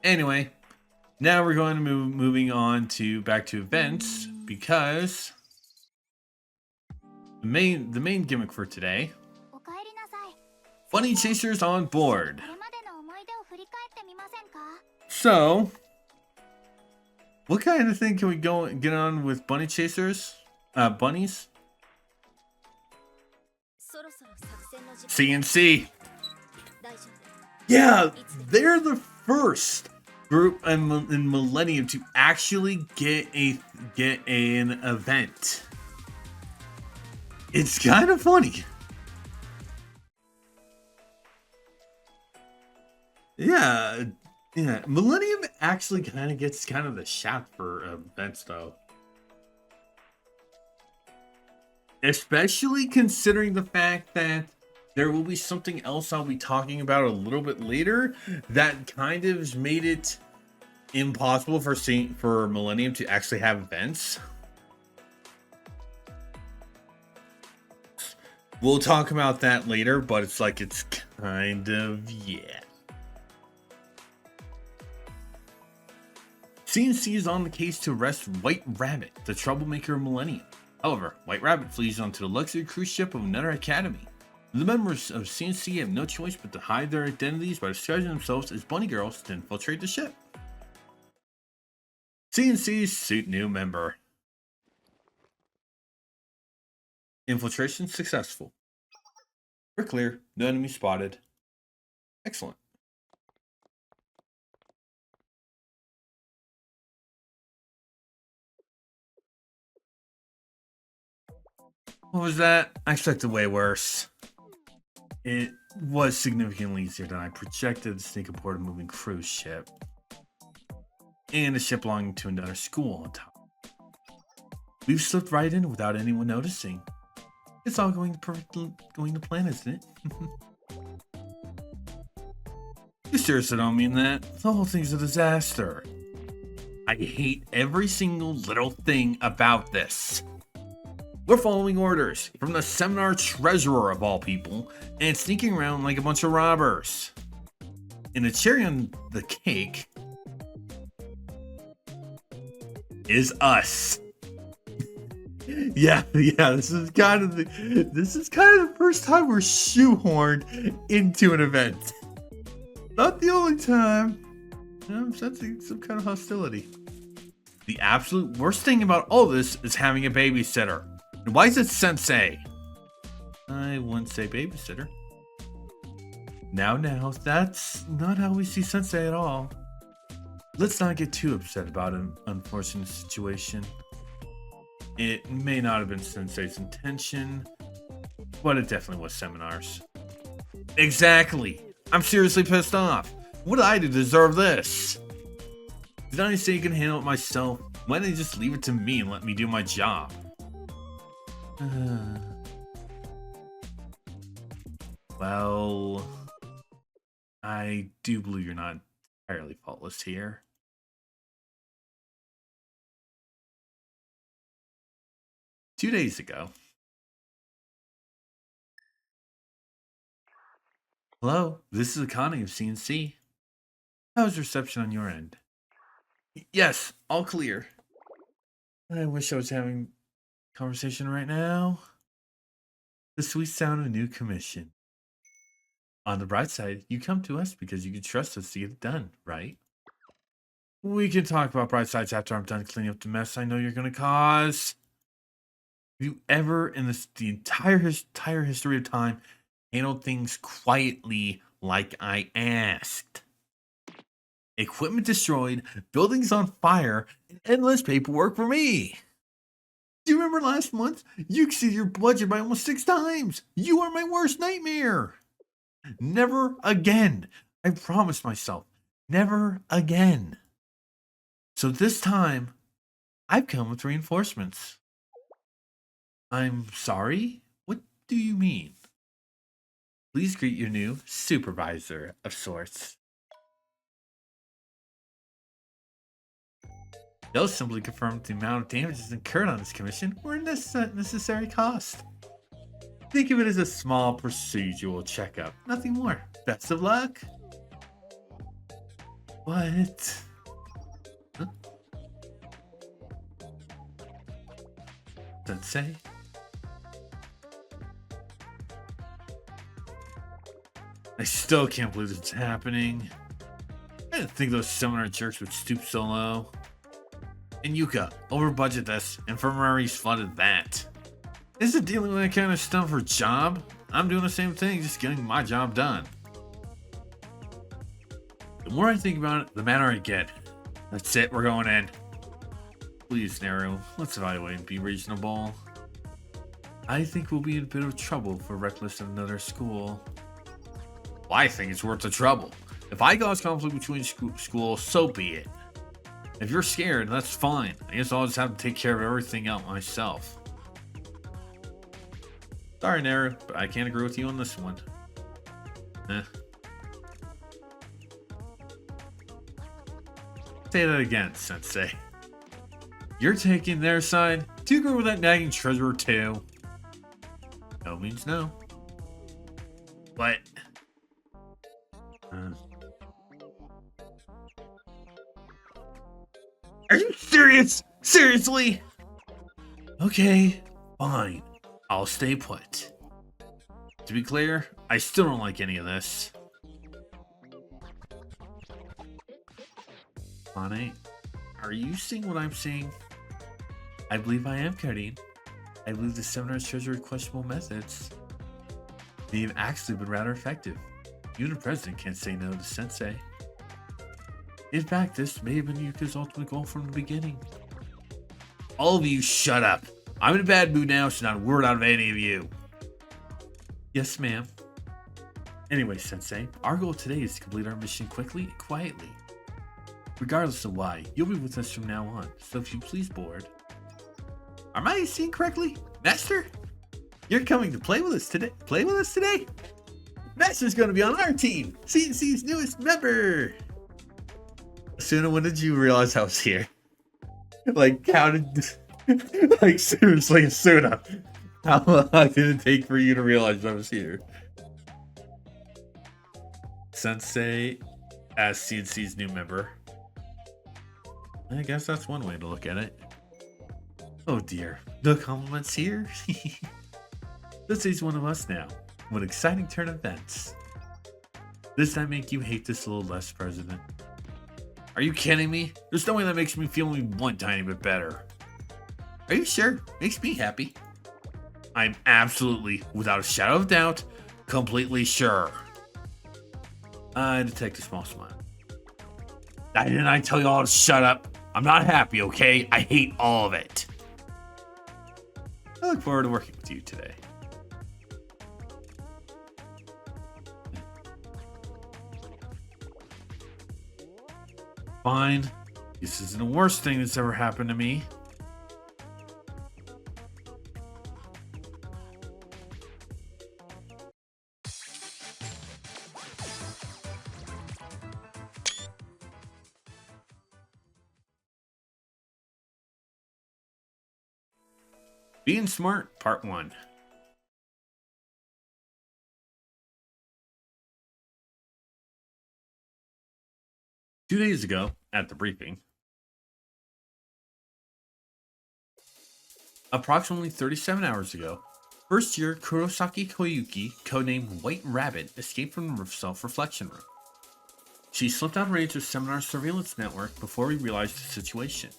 Anyway, now we're going to moving on to back to events because the main gimmick for today, Bunny Chasers on board. So, what kind of thing can we get on with Bunny Chasers? Bunnies? CNC. Yeah, they're the first group in Millennium to actually get an event. It's kind of funny. Yeah, Millennium actually kind of gets kind of the shaft for events though. Especially considering the fact that there will be something else I'll be talking about a little bit later that kind of made it impossible for Millennium to actually have events. We'll talk about that later, but it's kind of, yeah. CNC is on the case to arrest White Rabbit, the troublemaker of Millennium. However, White Rabbit flees onto the luxury cruise ship of another academy. The members of CNC have no choice but to hide their identities by disguising themselves as bunny girls to infiltrate the ship. CNC's suit new member. Infiltration successful. We're clear. No enemy spotted. Excellent. What was that? I expected way worse. It was significantly easier than I projected to sneak aboard a moving cruise ship. And a ship belonging to another school on top. We've slipped right in without anyone noticing. It's all going to plan, isn't it? You seriously don't mean that? The whole thing's a disaster. I hate every single little thing about this. We're following orders from the seminar treasurer of all people and sneaking around like a bunch of robbers. And the cherry on the cake is us. Yeah, this is kind of the first time we're shoehorned into an event. Not the only time. I'm sensing some kind of hostility. The absolute worst thing about all this is having a babysitter. And why is it sensei? I wouldn't say babysitter. Now, that's not how we see sensei at all. Let's not get too upset about an unfortunate situation. It may not have been sensei's intention, but it definitely was Seminar's. Exactly. I'm seriously pissed off. What did I do to deserve this? Did I say you can handle it myself? Why didn't they just leave it to me and let me do my job? Well, I do believe you're not entirely faultless here. Two days ago. Hello, this is Akane of CNC. How's reception on your end? Yes, all clear. I wish I was having a conversation right now. The sweet sound of a new commission. On the bright side, you come to us because you can trust us to get it done, right? We can talk about bright sides after I'm done cleaning up the mess I know you're gonna cause. Have you ever, in the entire history of time, handled things quietly like I asked? Equipment destroyed, buildings on fire, and endless paperwork for me. Do you remember last month? You exceeded your budget by almost 6 times. You are my worst nightmare. Never again. I promised myself. Never again. So this time, I've come with reinforcements. I'm sorry? What do you mean? Please greet your new supervisor of sorts. They'll simply confirm the amount of damages incurred on this commission were a necessary cost. Think of it as a small procedural checkup, nothing more. Best of luck. What? Huh? Sensei? I still can't believe it's happening. I didn't think those seminar jerks would stoop so low. And Yuka, over budget this. Infirmaries flooded that. Is it dealing with that kind of stuff for job? I'm doing the same thing, just getting my job done. The more I think about it, the madder I get. That's it, we're going in. Please, Naru, let's evaluate and be reasonable. I think we'll be in a bit of trouble if we're reckless of another school. Well, I think it's worth the trouble. If I cause conflict between schools, so be it. If you're scared, that's fine. I guess I'll just have to take care of everything out myself. Sorry, Naru, but I can't agree with you on this one. Say that again, Sensei. You're taking their side? Do you agree with that nagging treasurer too? No means no. But... Are you serious? Seriously? Okay, fine. I'll stay put. To be clear, I still don't like any of this. Bonnie, are you seeing what I'm seeing? I believe I am, Karin. I believe the seminar's treasured questionable methods. They've actually been rather effective. Even the president can't say no to Sensei. In fact, this may have been Yuka's ultimate goal from the beginning. All of you shut up. I'm in a bad mood now, so not a word out of any of you. Yes, ma'am. Anyway, Sensei, our goal today is to complete our mission quickly and quietly. Regardless of why, you'll be with us from now on, so if you please board. Am I seeing correctly? Master? You're coming to play with us today? Master's gonna be on our team! CNC's newest member! Suna, when did you realize I was here? Like, how did... like, seriously, Suna, how long did it take for you to realize I was here? Sensei as CNC's new member. I guess that's one way to look at it. Oh dear, no compliments here? Sensei's one of us now. What an exciting turn of events. Does that make you hate this a little less, President? Are you kidding me? There's no way that makes me feel only one tiny bit better. Are you sure? Makes me happy. I'm absolutely, without a shadow of doubt, completely sure. I detect a small smile. Didn't I tell you all to shut up? I'm not happy, okay? I hate all of it. I look forward to working with you today. Fine. This isn't the worst thing that's ever happened to me. Being Smart, Part 1. Two days ago, at the briefing, approximately 37 hours ago, first year Kurosaki Koyuki, codenamed White Rabbit, escaped from the self-reflection room. She slipped out of range of Seminar surveillance network before we realized the situation.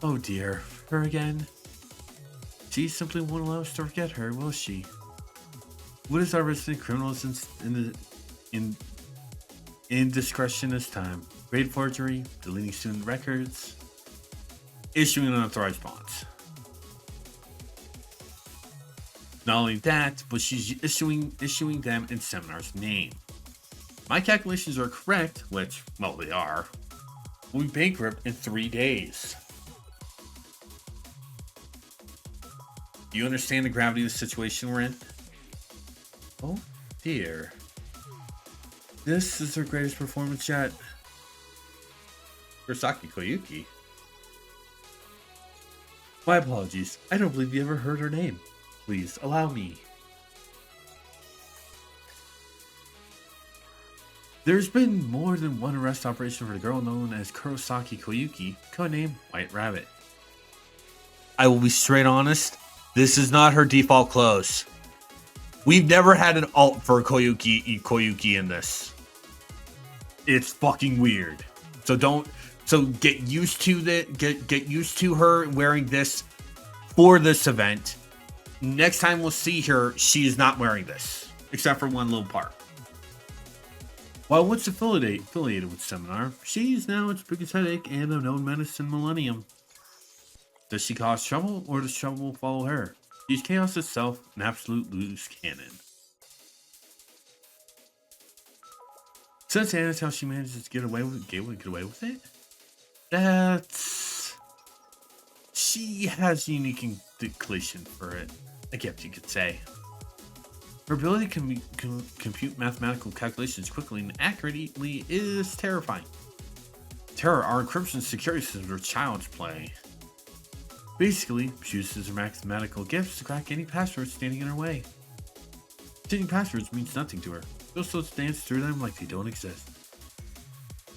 Oh dear, her again? She simply won't allow us to forget her, will she? What is our resident criminals in indiscretion this time? Grade forgery, deleting student records, issuing unauthorized bonds. Not only that, but she's issuing them in Seminar's name. My calculations are correct, which, well, they are. We'll be bankrupt in 3 days. Do you understand the gravity of the situation we're in? Oh dear. This is her greatest performance yet. Kurosaki Koyuki. My apologies. I don't believe you ever heard her name. Please allow me. There's been more than one arrest operation for the girl known as Kurosaki Koyuki, codename White Rabbit. I will be straight honest, this is not her default clothes. We've never had an alt for Koyuki in this. It's fucking weird. So get used to get used to her wearing this for this event. Next time we'll see her, she is not wearing this, except for one little part. While once affiliated with Seminar, she is now its biggest headache and a known menace in Millennium. Does she cause trouble, or does trouble follow her? She's chaos itself, an absolute loose cannon. Since Anna's how she manages to get away with it, that's... She has a unique inclination for it, I guess you could say. Her ability to compute mathematical calculations quickly and accurately is terrifying. Terror, our encryption security systems are child's play. Basically, she uses her mathematical gifts to crack any passwords standing in her way. Changing passwords means nothing to her. She'll still dance through them like they don't exist.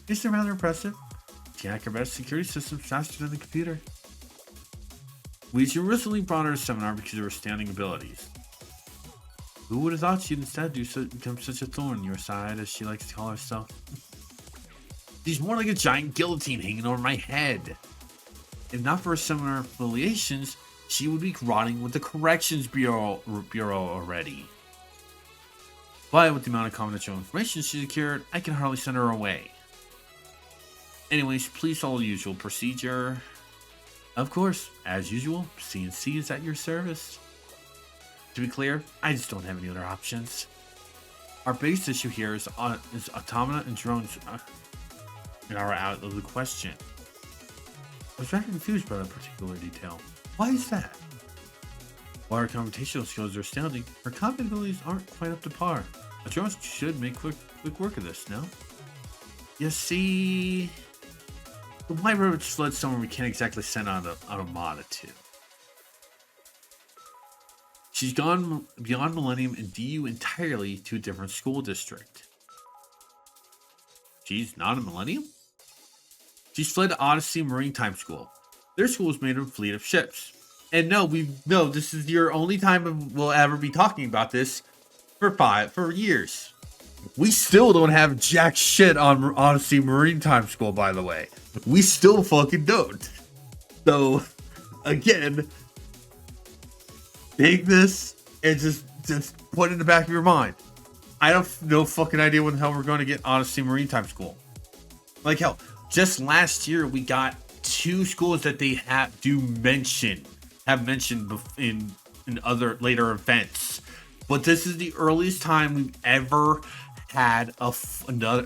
It's rather impressive. She can hack her best security systems faster than the computer. We originally brought her to Seminar because of her astounding abilities. Who would have thought she'd instead become such a thorn in your side, as she likes to call herself? She's more like a giant guillotine hanging over my head. If not for her Seminar affiliations, she would be rotting with the Corrections Bureau already. But with the amount of confidential information she secured, I can hardly send her away. Anyways, please follow the usual procedure. Of course, as usual, CNC is at your service. To be clear, I just don't have any other options. Our base issue here is automata and drones are out of the question. I was rather confused by that particular detail. Why is that? While her computational skills are astounding, her combat abilities aren't quite up to par. A drone should make quick work of this, no? You see, the White Rabbit fled somewhere we can't exactly send on automata to. She's gone beyond Millennium and DU entirely to a different school district. She's not in Millennium? She's fled to Odyssey Marine Time School. Their school is made of a fleet of ships. And no, this is your only time we'll ever be talking about this for years. We still don't have jack shit on Odyssey Marine Time School, by the way. We still fucking don't. So, again, take this and just put it in the back of your mind. I have no fucking idea when the hell we're going to get Odyssey Marine Time School. Like hell, just last year we got 2 schools that they have mentioned in other later events. But this is the earliest time we've ever had a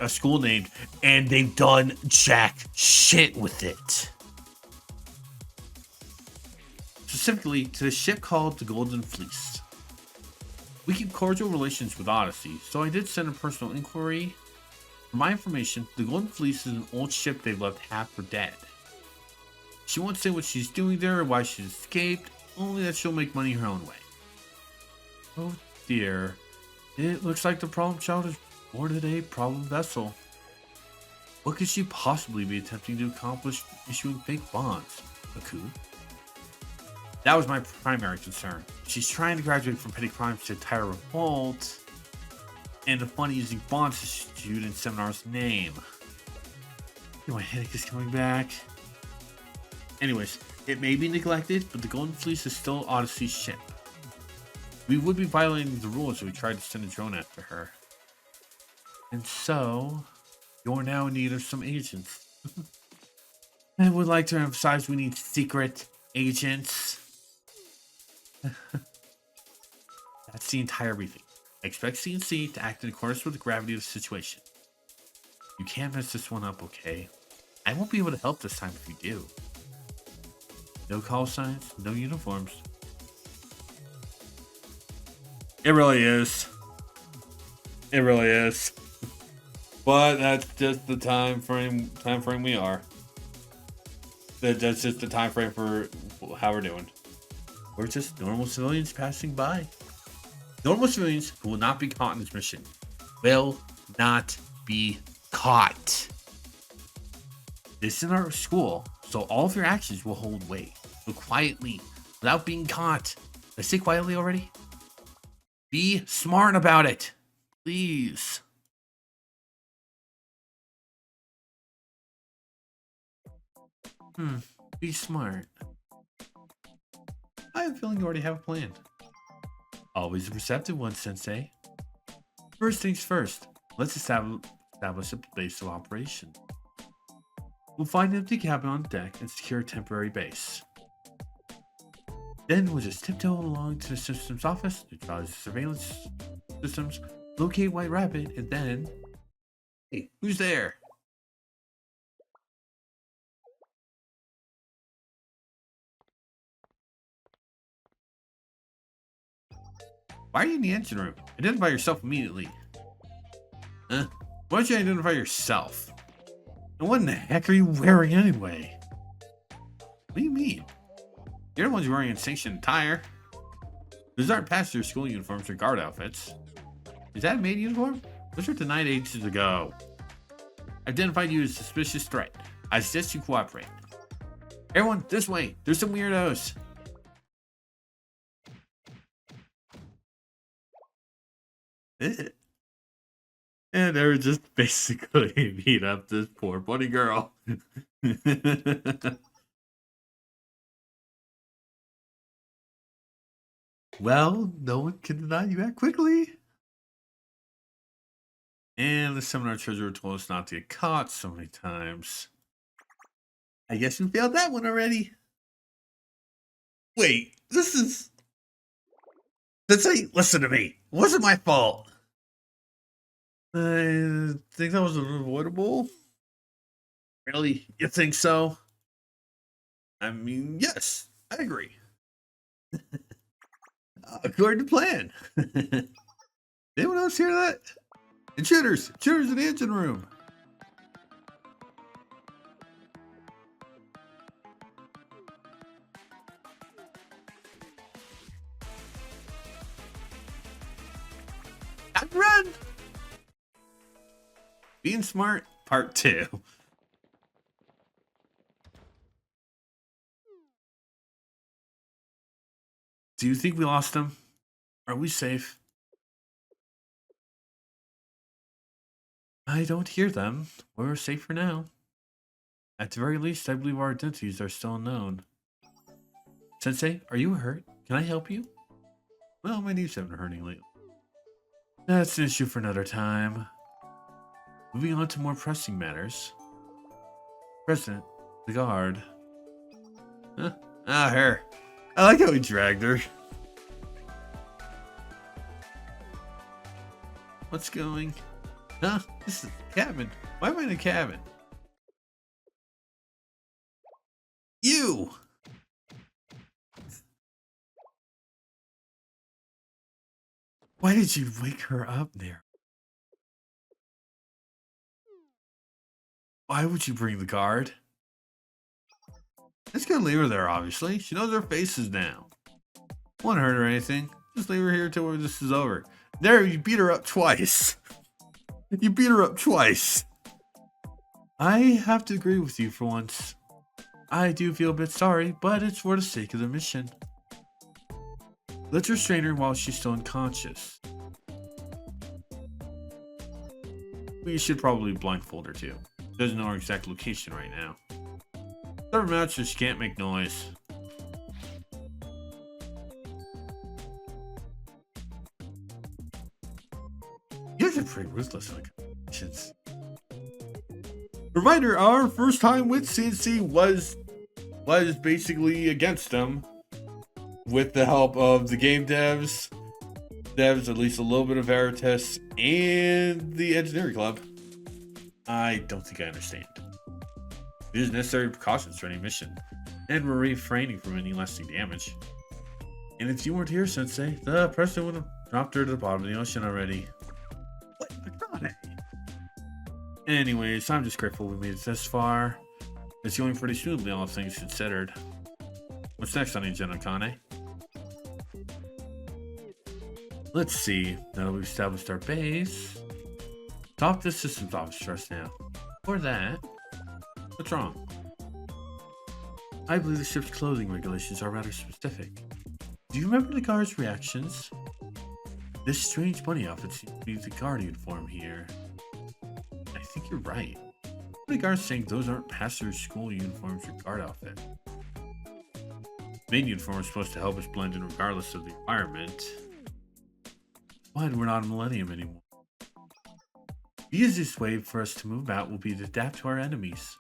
school named, and they've done jack shit with it. Specifically to the ship called the Golden Fleece. We keep cordial relations with Odyssey, so I did send a personal inquiry. For my information, the Golden Fleece is an old ship they've left half for dead. She won't say what she's doing there or why she's escaped, only that she'll make money her own way. Oh dear, it looks like the problem child is boarded a problem vessel. What could she possibly be attempting to accomplish issuing fake bonds? A coup? That was my primary concern. She's trying to graduate from petty crimes to entire revolt, and the fund using bonds issued in Seminar's name. My headache is coming back. Anyways, it may be neglected, but the Golden Fleece is still Odyssey's ship. We would be violating the rules if we tried to send a drone after her. And so, you're now in need of some agents. I would like to emphasize we need secret agents. That's the entire briefing. I expect CNC to act in accordance with the gravity of the situation. You can't mess this one up, okay? I won't be able to help this time if you do. No call signs, no uniforms. It really is. It really is. But that's just the time frame we are. That's just the time frame for how we're doing. We're just normal civilians passing by. Normal civilians who will not be caught in this mission. Will not be caught. This is our school, so all of your actions will hold weight. So quietly, without being caught. Did I say quietly already? Be smart about it. Please. Be smart. I have a feeling you already have a plan. Always a receptive one, Sensei. First things first, let's establish a base of operation. We'll find an empty cabin on deck and secure a temporary base. Then we'll just tiptoe along to the system's office, neutralize the surveillance systems, locate White Rabbit, and then... Hey, who's there? Why are you in the engine room? Identify yourself immediately. Why don't you identify yourself? And what in the heck are you wearing anyway? What do you mean? You're the ones wearing a sanctioned attire. Those aren't passenger school uniforms or guard outfits. Is that a maid uniform? Those were denied ages ago. Identified you as a suspicious threat. I suggest you cooperate. Everyone, this way. There's some weirdos. And they were just basically beat up this poor bunny girl. Well, no one can deny you that quickly. And the seminar treasurer told us not to get caught so many times. I guess you failed that one already. Wait, this is... Listen to me. It wasn't my fault. I think that was unavoidable. Really? You think so? I mean, yes, I agree. According to plan. Anyone else hear that? Intruders! Intruders in the engine room! I'd run! Being Smart, Part 2. Do you think we lost them? Are we safe? I don't hear them. We're safe for now. At the very least, I believe our identities are still unknown. Sensei, are you hurt? Can I help you? Well, my knees haven't been hurting lately. That's an issue for another time. Moving on to more pressing matters. President, the guard. Huh? Ah, her. I like how he dragged her. What's going? Huh? This is a cabin. Why am I in a cabin? You! Why did you wake her up there? Why would you bring the guard? Just gonna leave her there, obviously. She knows her face is down. Won't hurt her or anything. Just leave her here till this is over. There, you beat her up twice. You beat her up twice. I have to agree with you for once. I do feel a bit sorry, but it's for the sake of the mission. Let's restrain her while she's still unconscious. We should probably blindfold her too. Doesn't know her exact location right now. Never mind, she can't make noise. You guys are pretty ruthless like missions. Reminder, our first time with CNC was basically against them. With the help of the game devs, at least a little bit of Veritas, and the Engineering Club. I don't think I understand. These are necessary precautions for any mission, and we're refraining from any lasting damage. And if you weren't here, Sensei, the president would have dropped her to the bottom of the ocean already. What? Akane? Anyways, I'm just grateful we made it this far. It's going pretty smoothly, all things considered. What's next on the agenda, Akane? Let's see. Now that we've established our base, Talk to systems office stress now. Or that. What's wrong? I believe the ship's clothing regulations are rather specific. Do you remember the guard's reactions? This strange bunny outfit seems to be the guard uniform here. I think you're right. The guard's saying those aren't passenger school uniforms or guard outfit. Main uniform is supposed to help us blend in regardless of the environment. Why we're not a millennium anymore? The easiest way for us to move out will be to adapt to our enemies.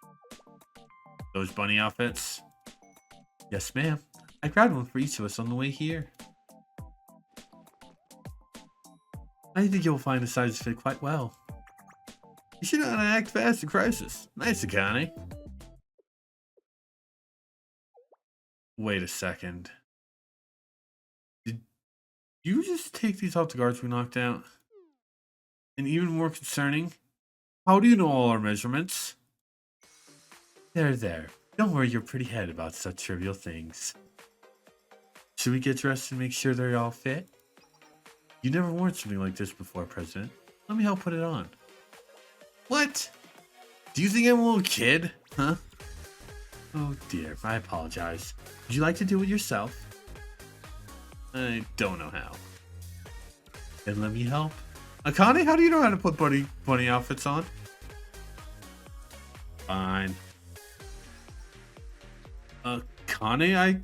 Those bunny outfits? Yes, ma'am. I grabbed one for each of us on the way here. I think you'll find the sizes fit quite well. You should know how to act fast in crisis. Nice, Akane. Wait a second. Did you just take these off the guards we knocked out? And even more concerning, how do you know all our measurements? There. Don't worry your pretty head about such trivial things. Should we get dressed and make sure they're all fit? You never worn something like this before, President. Let me help put it on. What? Do you think I'm a little kid? Huh? Oh dear, I apologize. Would you like to do it yourself? I don't know how. Then let me help. Akane, how do you know how to put bunny outfits on? Fine. Akane,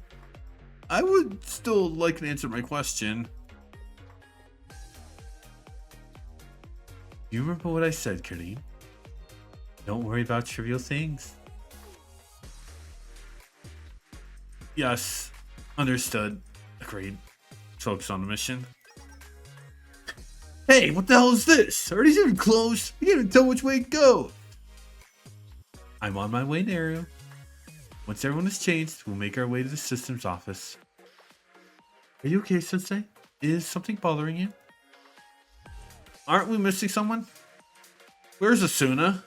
I would still like to answer my question. You remember what I said, Kareem? Don't worry about trivial things. Yes, understood. Agreed. Focus on the mission. Hey, what the hell is this? Are these even closed? You can't even tell which way it goes. I'm on my way, Naru. Once everyone is changed, we'll make our way to the systems office. Are you okay, Sensei? Is something bothering you? Aren't we missing someone? Where's Asuna?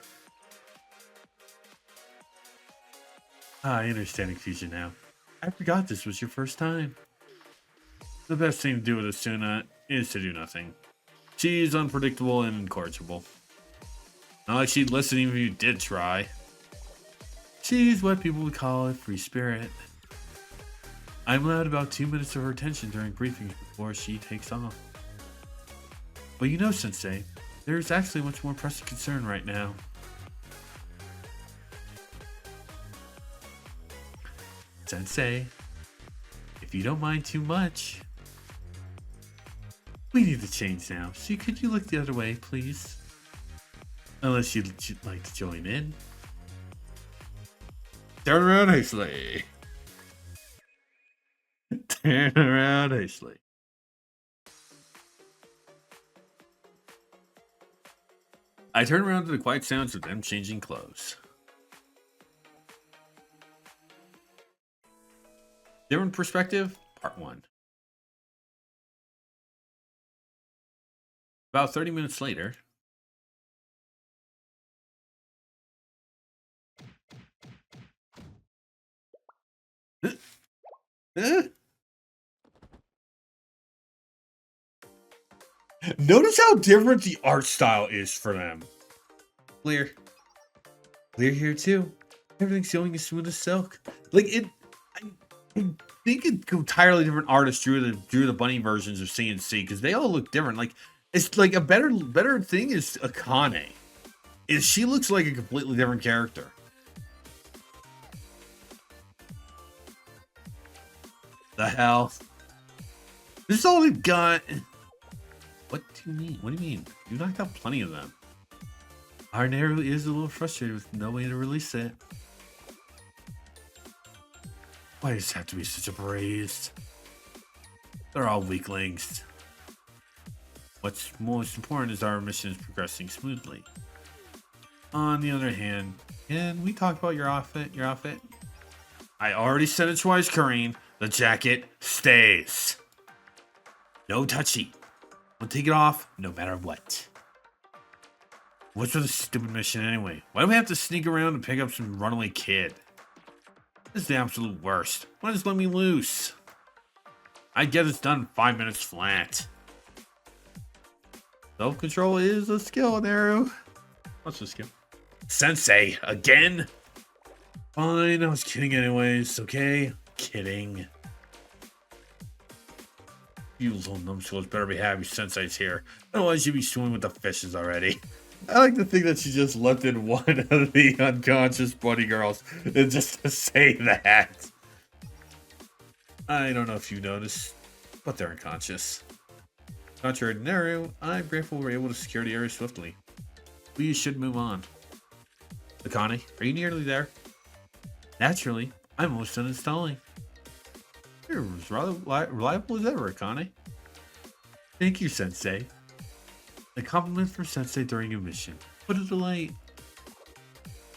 I understand confusion now. I forgot this was your first time. The best thing to do with Asuna is to do nothing. She's unpredictable and incorrigible. Not like she'd listen even if you did try. She's what people would call a free spirit. I'm allowed about 2 minutes of her attention during briefings before she takes off. But you know, Sensei, there's actually much more pressing concern right now. Sensei, if you don't mind too much, we need to change now, so could you look the other way, please? Unless you'd like to join in. Turn around hastily. Turn around hastily. I turn around to the quiet sounds of them changing clothes. Different perspective, part 1. About 30 minutes later. Notice how different the art style is for them. Clear here too. Everything's going as smooth as silk. Like it, I think an entirely different artist drew the bunny versions of CNC because they all look different. Like it's like a better thing is Akane. She looks like a completely different character. The hell? This is all we've got. What do you mean? What do you mean? You knocked out plenty of them. Our Naru is a little frustrated with no way to release it. Why does it have to be such a breeze? They're all weaklings. What's most important is our mission is progressing smoothly. On the other hand, can we talk about your outfit? I already said it twice, Kareem. The jacket stays. No touchy. We'll take it off no matter what. What's with this stupid mission anyway? Why do we have to sneak around and pick up some runaway kid? This is the absolute worst. Why just let me loose? I get this done in 5 minutes flat. Self-control is a skill, Naru. What's the skill? Sensei, again? Fine, I was kidding anyways, okay? Kidding. You little numbskulls better be happy Sensei's here. Otherwise you'd be swimming with the fishes already. I like to think that she just left in one of the unconscious bunny girls just to say that. I don't know if you noticed, but they're unconscious. Contrary to Naru, I'm grateful we're able to secure the area swiftly. We should move on. Akane, are you nearly there? Naturally, I'm almost done installing. You're as reliable as ever, Akane. Thank you, Sensei. A compliment from Sensei during a mission. What a delight.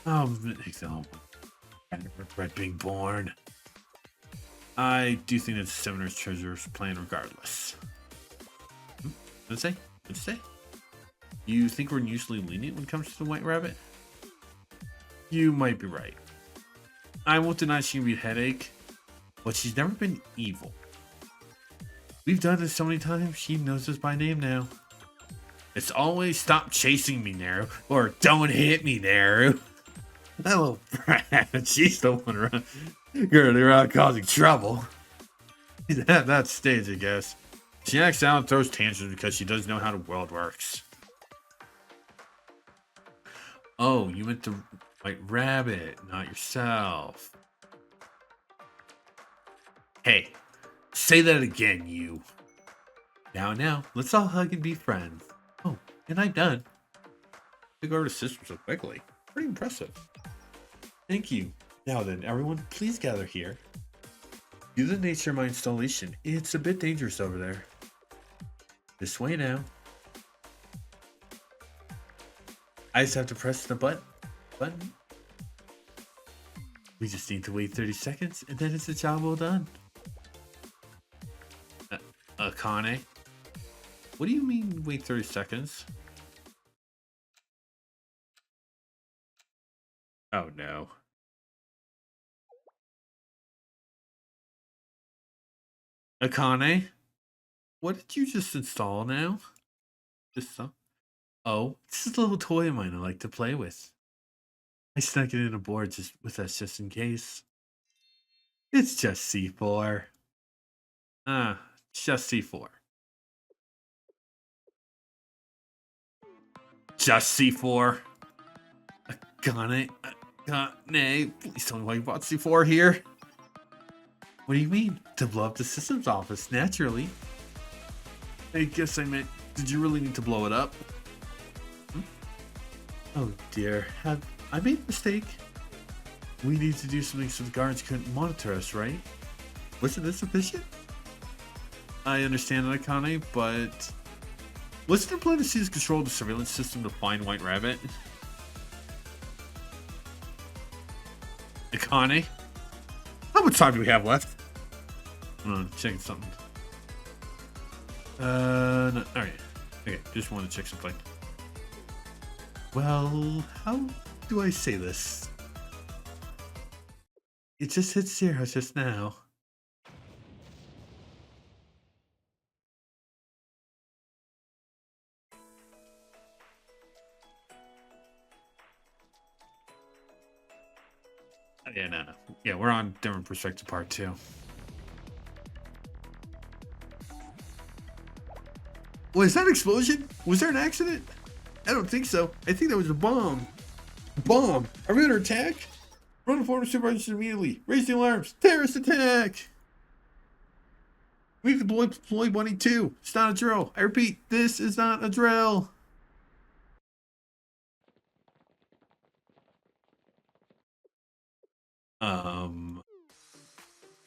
Oh, I never regret being born. I do think that the Summoner's Treasure's plan regardless. Sensei? What'd you say? You think we're unusually lenient when it comes to the White Rabbit? You might be right. I won't deny she can be a headache, but she's never been evil. We've done this so many times, she knows us by name now. It's always stop chasing me, Naru, or don't hit me, Naru. That little brat, she's the one around causing trouble. She's at that stage, I guess. She acts out and throws tantrums because she doesn't know how the world works. Oh, you meant the White Rabbit, not yourself. Hey, say that again, you. Now, let's all hug and be friends. Oh, and I'm done. Took over the system so quickly. Pretty impressive. Thank you. Now then, everyone, please gather here. Due to the nature of my installation, it's a bit dangerous over there. This way now. I just have to press the button. We just need to wait 30 seconds, and then it's a job well done. Akane? What do you mean, wait 30 seconds? Oh no. Akane? What did you just install now? Just some? Oh, this is a little toy of mine I like to play with. I snuck it in a board with us just in case. It's just C4. Just C4. Just C4. Akane, please tell me why you bought C4 here. What do you mean? To blow up the systems office, naturally. I guess I meant, did you really need to blow it up? Oh dear, have I made a mistake? We need to do something so the guards couldn't monitor us, right? Wasn't this sufficient? I understand that, Akane, but wasn't there plan to seize control of the surveillance system to find White Rabbit? Akane? How much time do we have left? Checking something. No, alright. Okay, just wanted to check something. Well, how do I say this? It just hit 0 just now. Yeah, no. Yeah, we're on different perspective part 2. Was that an explosion? Was there an accident? I don't think so. I think that was a bomb. Bomb! Are we under attack? Run forward to supervisors immediately. Raise the alarms. Terrorist attack! We need to deploy Bunny 2. It's not a drill. I repeat, this is not a drill.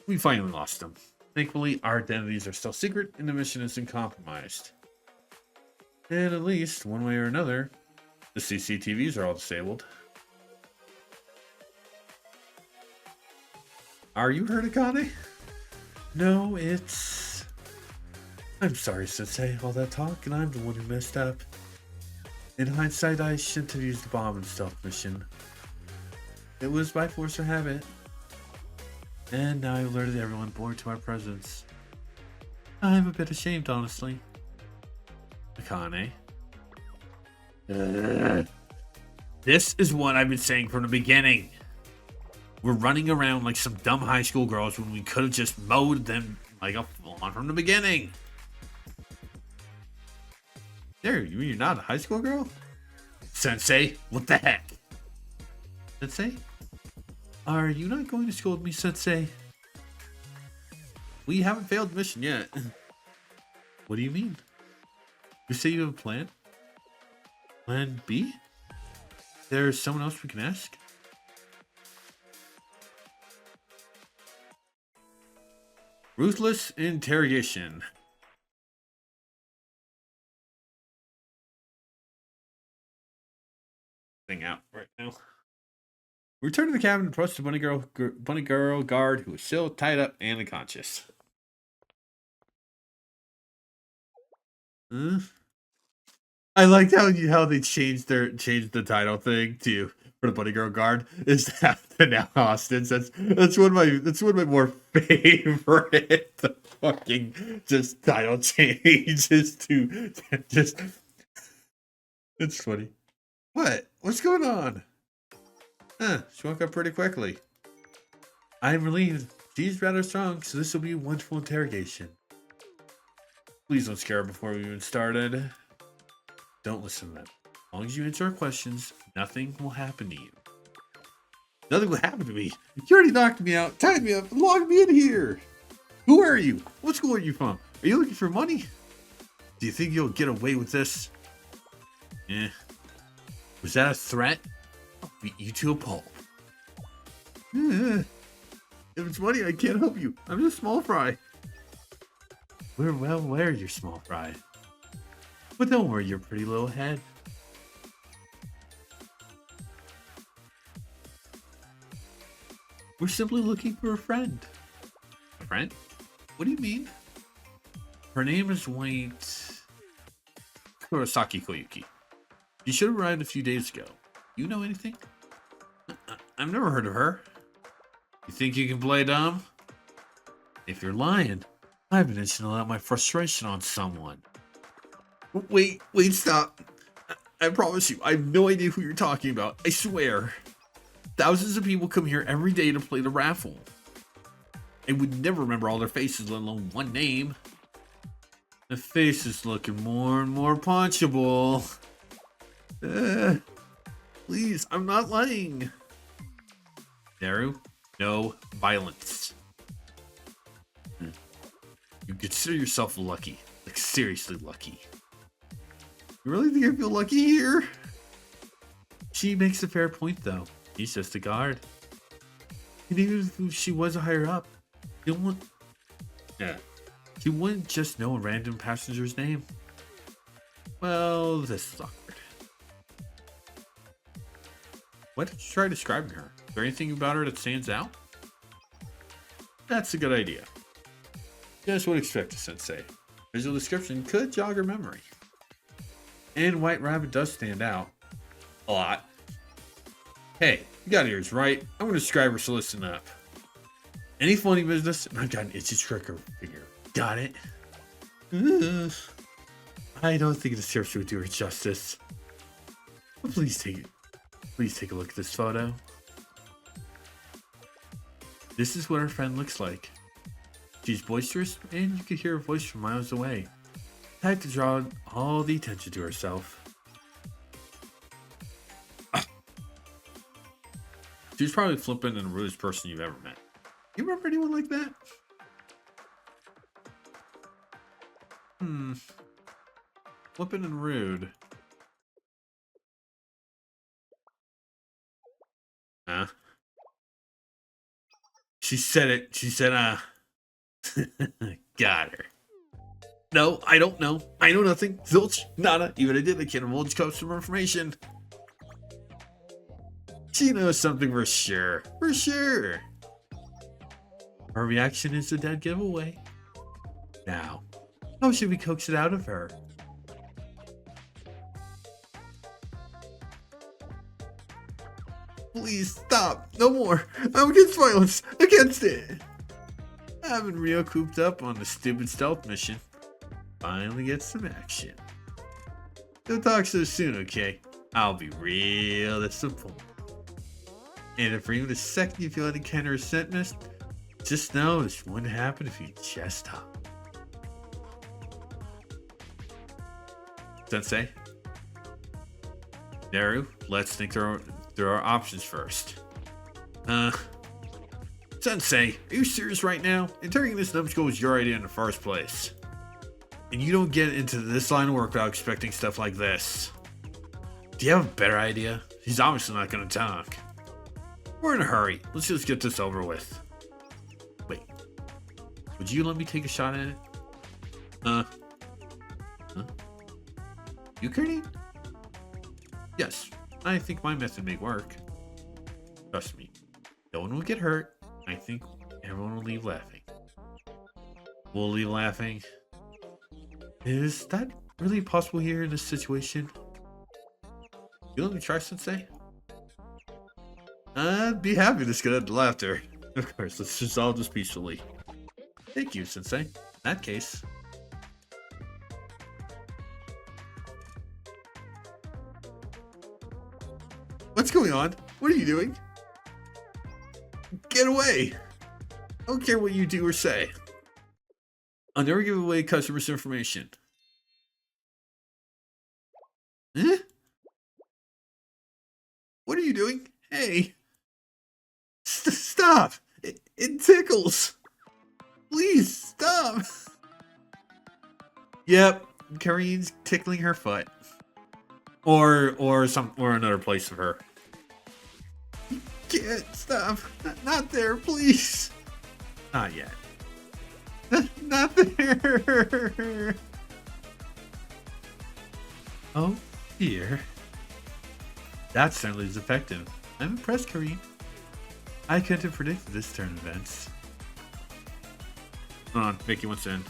We finally lost them. Thankfully, our identities are still secret and the mission isn't compromised. And at least, one way or another, the CCTVs are all disabled. Are you hurt, Akane? No, it's... I'm sorry, Sensei, all that talk, and I'm the one who messed up. In hindsight, I shouldn't have used the bomb in the stealth mission. It was by force or habit. And now I've alerted everyone aboard to our presence. I'm a bit ashamed, honestly. Akane, This is what I've been saying from the beginning. We're running around like some dumb high school girls when we could have just mowed them like a lawn from the beginning. There, you mean you're not a high school girl? Sensei, what the heck? Sensei? Are you not going to school with me, Sensei? We haven't failed the mission yet. What do you mean? You say you have a plan? Plan B? There's someone else we can ask? Ruthless interrogation. Thing out right now. Return to the cabin and approach the bunny girl guard who is still tied up and unconscious. I liked how they changed the title thing to for the bunny girl guard is that now Austin's. That's one of my more favorite fucking just title changes to just. It's funny. What's going on? She woke up pretty quickly. I'm relieved. She's rather strong, so this will be a wonderful interrogation. Please don't scare her before we even started. Don't listen to them. As long as you answer our questions, nothing will happen to you. Nothing will happen to me? You already knocked me out, tied me up, and locked me in here. Who are you? What school are you from? Are you looking for money? Do you think you'll get away with this? Was that a threat? I'll beat you to a pulp. If it's money, I can't help you. I'm just small fry. We're well aware you're small fry. But don't worry your pretty little head. We're simply looking for a friend. A friend? What do you mean? Her name is White Kurosaki Koyuki. She should have arrived a few days ago. You know anything? I've never heard of her. You think you can play dumb? If you're lying, I've been itching to let my frustration on someone. Wait, stop. I promise you, I have no idea who you're talking about. I swear. Thousands of people come here every day to play the raffle. I would never remember all their faces, let alone one name. The face is looking more and more punchable. Please, I'm not lying. Naru, no violence. You consider yourself lucky. Like, seriously lucky. You really think I feel lucky here? She makes a fair point, though. He's just a guard. And even if she was a higher up, she wouldn't just know a random passenger's name. Well, this is awkward. Why did you try describing her? Is there anything about her that stands out? That's a good idea. Just what expected, Sensei. Visual description could jog her memory. And White Rabbit does stand out. A lot. Hey, you got ears, right? I'm going to describe her, so listen up. Any funny business, and I've got an itchy trigger finger. Got it? I don't think the description would do her justice. But please take a look at this photo. This is what our friend looks like. She's boisterous, and you could hear her voice from miles away. Type to draw all the attention to herself. She's probably flippant and the rudest person you've ever met. You remember anyone like that? Flippant and rude. Huh? She said it. She said, got her. No, I don't know. I know nothing. Zilch, nada. Even if I did, I can't divulge customer information. She knows something for sure. For sure. Her reaction is a dead giveaway. Now, how should we coax it out of her? Please stop. No more. I'm against violence. Against it. Having Rio cooped up on the stupid stealth mission. Finally get some action. Don't talk so soon, okay? I'll be real simple. And if for even a second you feel any kind of resentment, just know this wouldn't happen if you just talk. Sensei? Naru, let's think there are options first. Sensei, are you serious right now? Interrogating this numbskull was your idea in the first place. And you don't get into this line of work without expecting stuff like this. Do you have a better idea? He's obviously not going to talk. We're in a hurry. Let's just get this over with. Wait. Would you let me take a shot at it? Huh? You, Curdy? Yes. I think my method may work. Trust me. No one will get hurt. I think everyone will leave laughing. We'll leave laughing. Is that really possible here in this situation? You let me try, Sensei? I'd be happy to get out the laughter. Of course, let's resolve this peacefully. Thank you, Sensei. In that case. What's going on? What are you doing? Get away! I don't care what you do or say. I'll never give away customers' information. Eh? What are you doing? Hey! Stop! It tickles! Please, stop! Yep, Kareen's tickling her foot. Or another place of her. Can't stop. Not there, please. Not yet. Not there. Oh dear. That certainly is effective. I'm impressed, Kareen. I couldn't have predicted this turn of events. Hold on, Vicky wants in.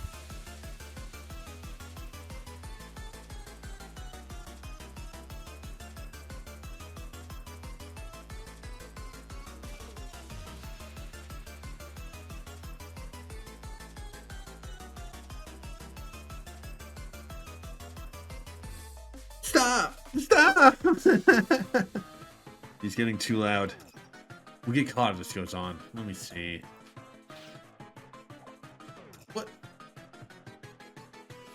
Stop! Stop! He's getting too loud. We'll get caught if this goes on. Let me see. What?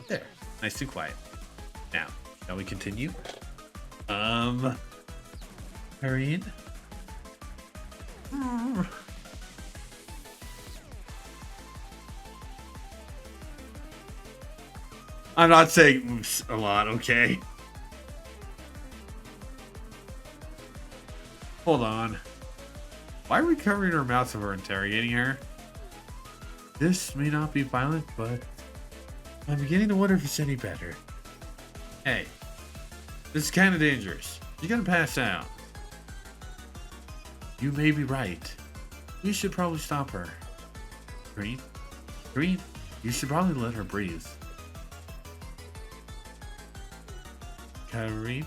There. Nice and quiet. Now, shall we continue? Kareen? I'm not saying oops a lot, okay? Hold on. Why are we covering her mouth if we're interrogating her? This may not be violent, but I'm beginning to wonder if it's any better. Hey, this is kind of dangerous. You're gonna pass out. You may be right. We should probably stop her. Green? Green, you should probably let her breathe. Kareen?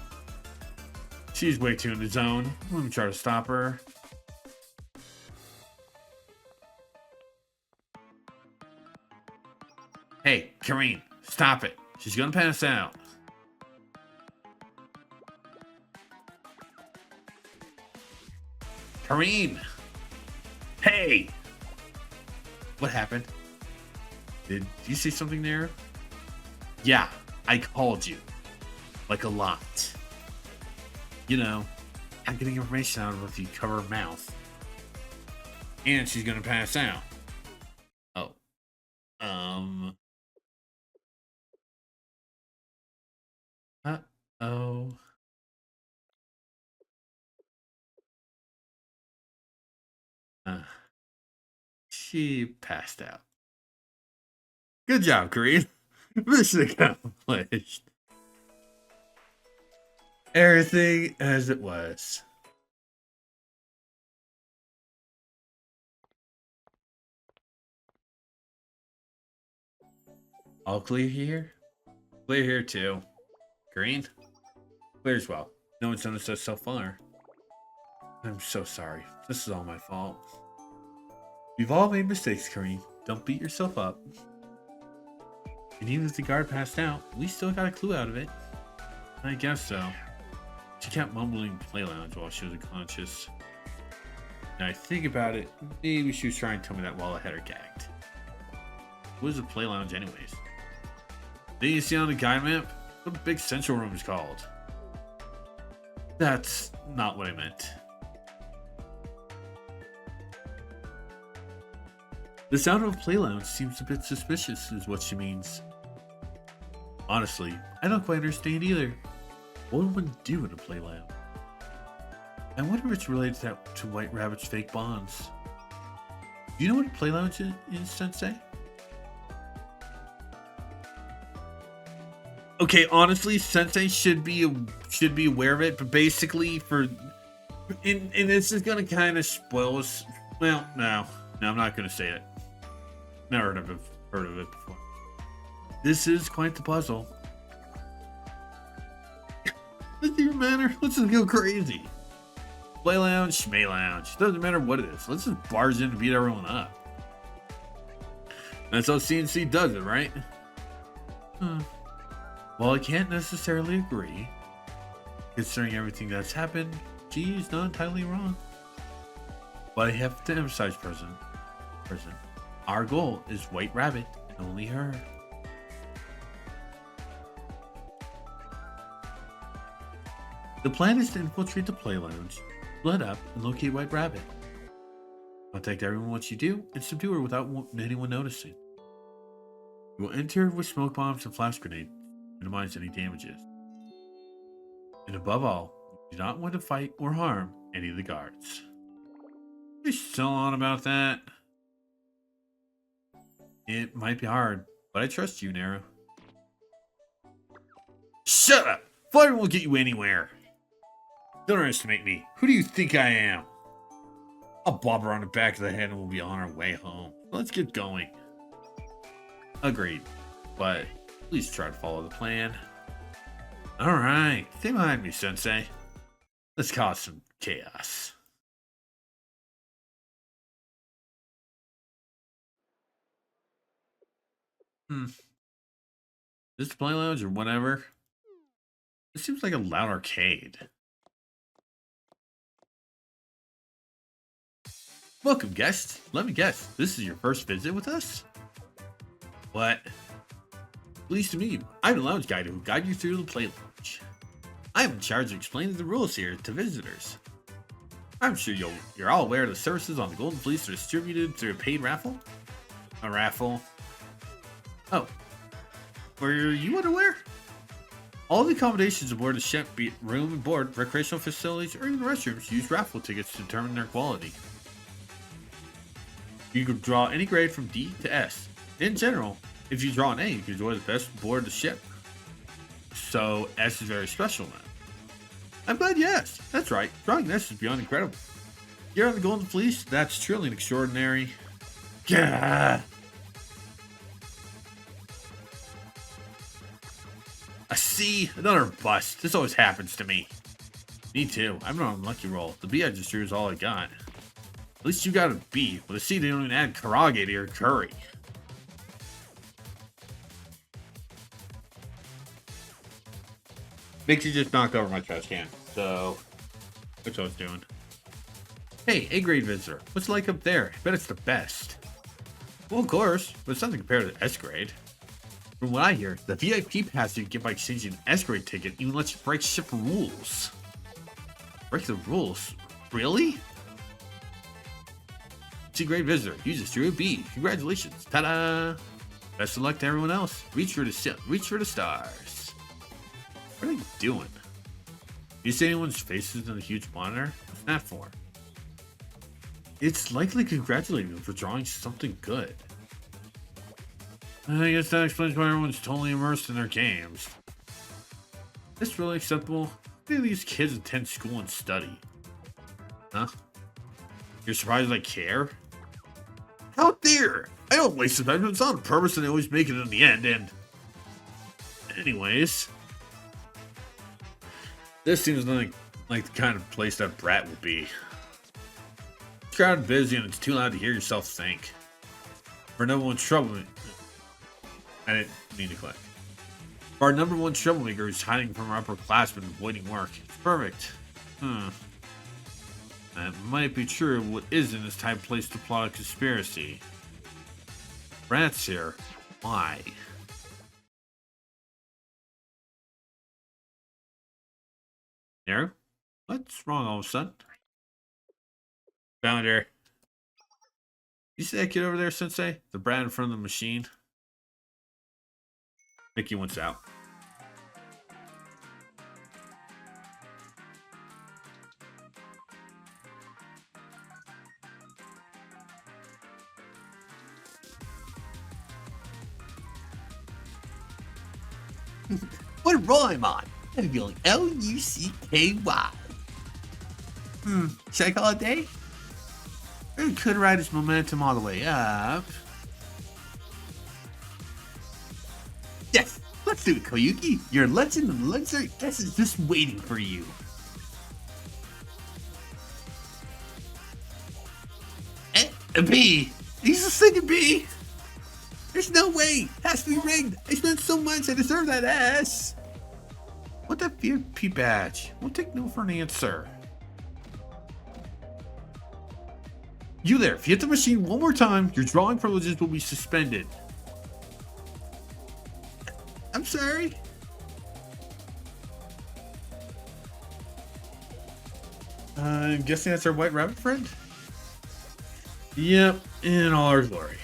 She's way too in the zone. Let me try to stop her. Hey, Kareen, stop it. She's gonna pass out. Kareen! Hey! What happened? Did you see something there? Yeah, I called you. Like a lot. You know, I'm getting information out of her if you cover her mouth. And she's gonna pass out. Oh. Uh-oh. She passed out. Good job, Kareen. Mission accomplished. Everything as it was. All clear here? Clear here too. Green? Clear as well. No one's noticed us so far. I'm so sorry. This is all my fault. We've all made mistakes, Kareen. Don't beat yourself up. And even if the guard passed out, we still got a clue out of it. I guess so. She kept mumbling play lounge while she was unconscious. Now I think about it, maybe she was trying to tell me that while I had her gagged. What is a play lounge anyways? Didn't you see on the guide map? What the big central room is called? That's not what I meant. The sound of a play lounge seems a bit suspicious, is what she means. Honestly, I don't quite understand either. What would one do in a play lounge? I wonder if it's related to White Rabbit's fake bonds. Do you know what a play lounge is, Sensei? Okay, honestly, Sensei should be aware of it, but basically and this is gonna kind of spoil us. Well, no, I'm not gonna say it. Never heard of it before. This is quite the puzzle. Doesn't even matter. Let's just go crazy. Play lounge, schmay lounge. Doesn't matter what it is. Let's just barge in and beat everyone up. That's how CNC does it, right? Well, I can't necessarily agree. Considering everything that's happened, she's not entirely wrong. But I have to emphasize, person. Our goal is White Rabbit and only her. The plan is to infiltrate the play lounge, split up, and locate White Rabbit. Contact everyone once you do, and subdue her without anyone noticing. You will enter with smoke bombs and flash grenades to minimize any damages. And above all, you do not want to fight or harm any of the guards. You're still on about that? It might be hard, but I trust you, Nero. Shut up! Fighting won't get you anywhere. Don't underestimate me. Who do you think I am? I'll bob her on the back of the head and we'll be on our way home. Let's get going. Agreed. But please try to follow the plan. Alright, stay behind me, Sensei. Let's cause some chaos. This play lounge or whatever? It seems like a loud arcade. Welcome, guests. Let me guess, this is your first visit with us? What? Pleased to meet you. I'm the lounge guide who will guide you through the play lounge. I'm in charge of explaining the rules here to visitors. I'm sure you're all aware of the services on the Golden Fleece are distributed through a paid raffle? A raffle? Oh. Were you unaware? All the accommodations aboard the ship, be it room and board, recreational facilities, or even restrooms, use raffle tickets to determine their quality. You can draw any grade from D to S. In general, if you draw an A, you can enjoy the best aboard the ship. So S is very special then. I'm glad you asked. That's right, drawing an S is beyond incredible. Here on the Golden Fleece, that's truly an extraordinary. Gah! A C, another bust. This always happens to me. Me too. I'm on a lucky roll. The B I just drew is all I got. At least you got a B. With a C, they don't even add karage to your curry. Makes you just knock over my trash can. So, that's what I was doing. Hey, A-grade visitor. What's it like up there? I bet it's the best. Well, of course, but it's nothing compared to S-grade. From what I hear, the VIP pass you get by exchanging an S-grade ticket even lets you break ship rules. Break the rules? Really? C-grade visitor, you just drew a B. Congratulations. Ta-da! Best of luck to everyone else. Reach for the stars. What are they doing? You see anyone's faces in the huge monitor? What's that for? It's likely congratulating them for drawing something good. I guess that explains why everyone's totally immersed in their games. Is this really acceptable? Why do these kids attend school and study? Huh? You're surprised I care? How dare! I don't waste the time, it's on purpose and they always make it in the end, and... Anyways... This seems like the kind of place that Brat would be. It's crowded, busy, and it's too loud to hear yourself think. For no one's trouble... I didn't mean to click. Our number one troublemaker is hiding from our upperclassmen avoiding work. It's perfect. That might be true. What isn't is type place to plot a conspiracy. Rats here. Why? There? What's wrong all of a sudden? Found her. You see that kid over there, Sensei? The brat in front of the machine? Mickey wants out. What role am on? I'm feeling L-U-C-K-Y. Should I call it a day? Or it could ride its momentum all the way up. Yes, let's do it, Koyuki. Your legend of Luxury Guest is just waiting for you. A B? He's a second B? There's no way. Has to be rigged. I spent so much. I deserve that S. What that VIP badge? We'll take no for an answer. You there, if you hit the machine one more time, your drawing privileges will be suspended. I'm sorry. I'm guessing that's our white rabbit friend? Yep, in all our glory.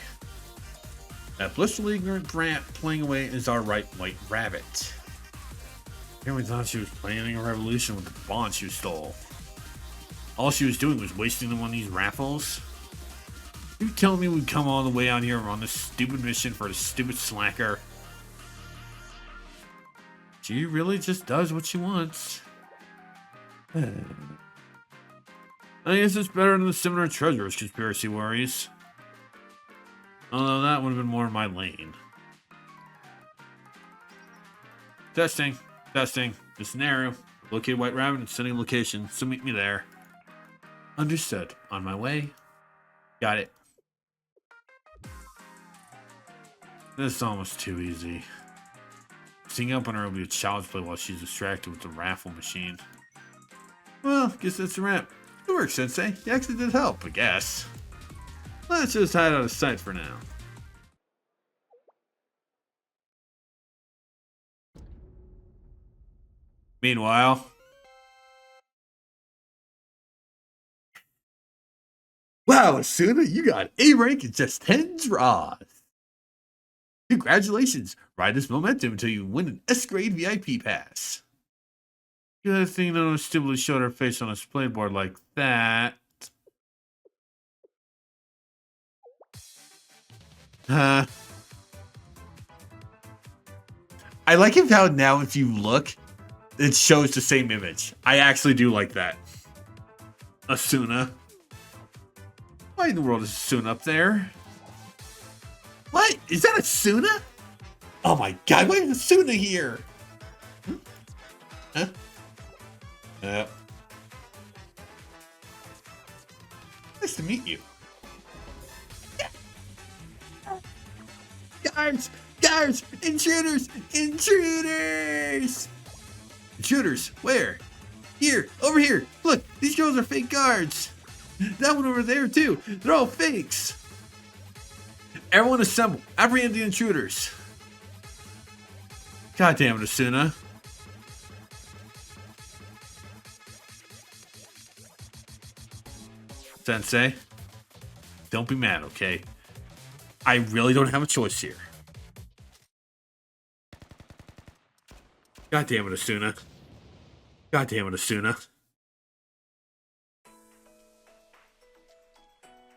That blissfully ignorant brat playing away is our right white rabbit. Everyone thought she was planning a revolution with the bonds she stole. All she was doing was wasting them on these raffles. You telling me we'd come all the way out here on this stupid mission for a stupid slacker? She really just does what she wants. I guess it's better than the similar treasurers conspiracy worries. Although that would have been more my lane. Testing. The scenario. Locate White Rabbit and sending location, so meet me there. Understood. On my way. Got it. This is almost too easy. Sneaking up on her will be a child's play while she's distracted with the raffle machine. Well, guess that's a wrap. Good work, Sensei. You actually did help, I guess. Let's just hide out of sight for now. Meanwhile... Wow, Asuna, you got A rank in just 10 draws. Congratulations. Ride this momentum until you win an S-grade VIP pass. Good thing no one stupidly showed her face on a display board like that. I like it how now if you look, it shows the same image. I actually do like that. Asuna. Why in the world is Asuna up there? What? Is that Asuna? Oh my god, why is Asuna here? Huh? Yep. Nice to meet you. Guards! Guards! Intruders! Intruders! Intruders? Where? Here! Over here! Look! These girls are fake guards! That one over there too! They're all fakes! Everyone assemble! Apprehend the intruders! God damn it, Asuna. Sensei, don't be mad, okay? I really don't have a choice here. God damn it, Asuna. God damn it, Asuna.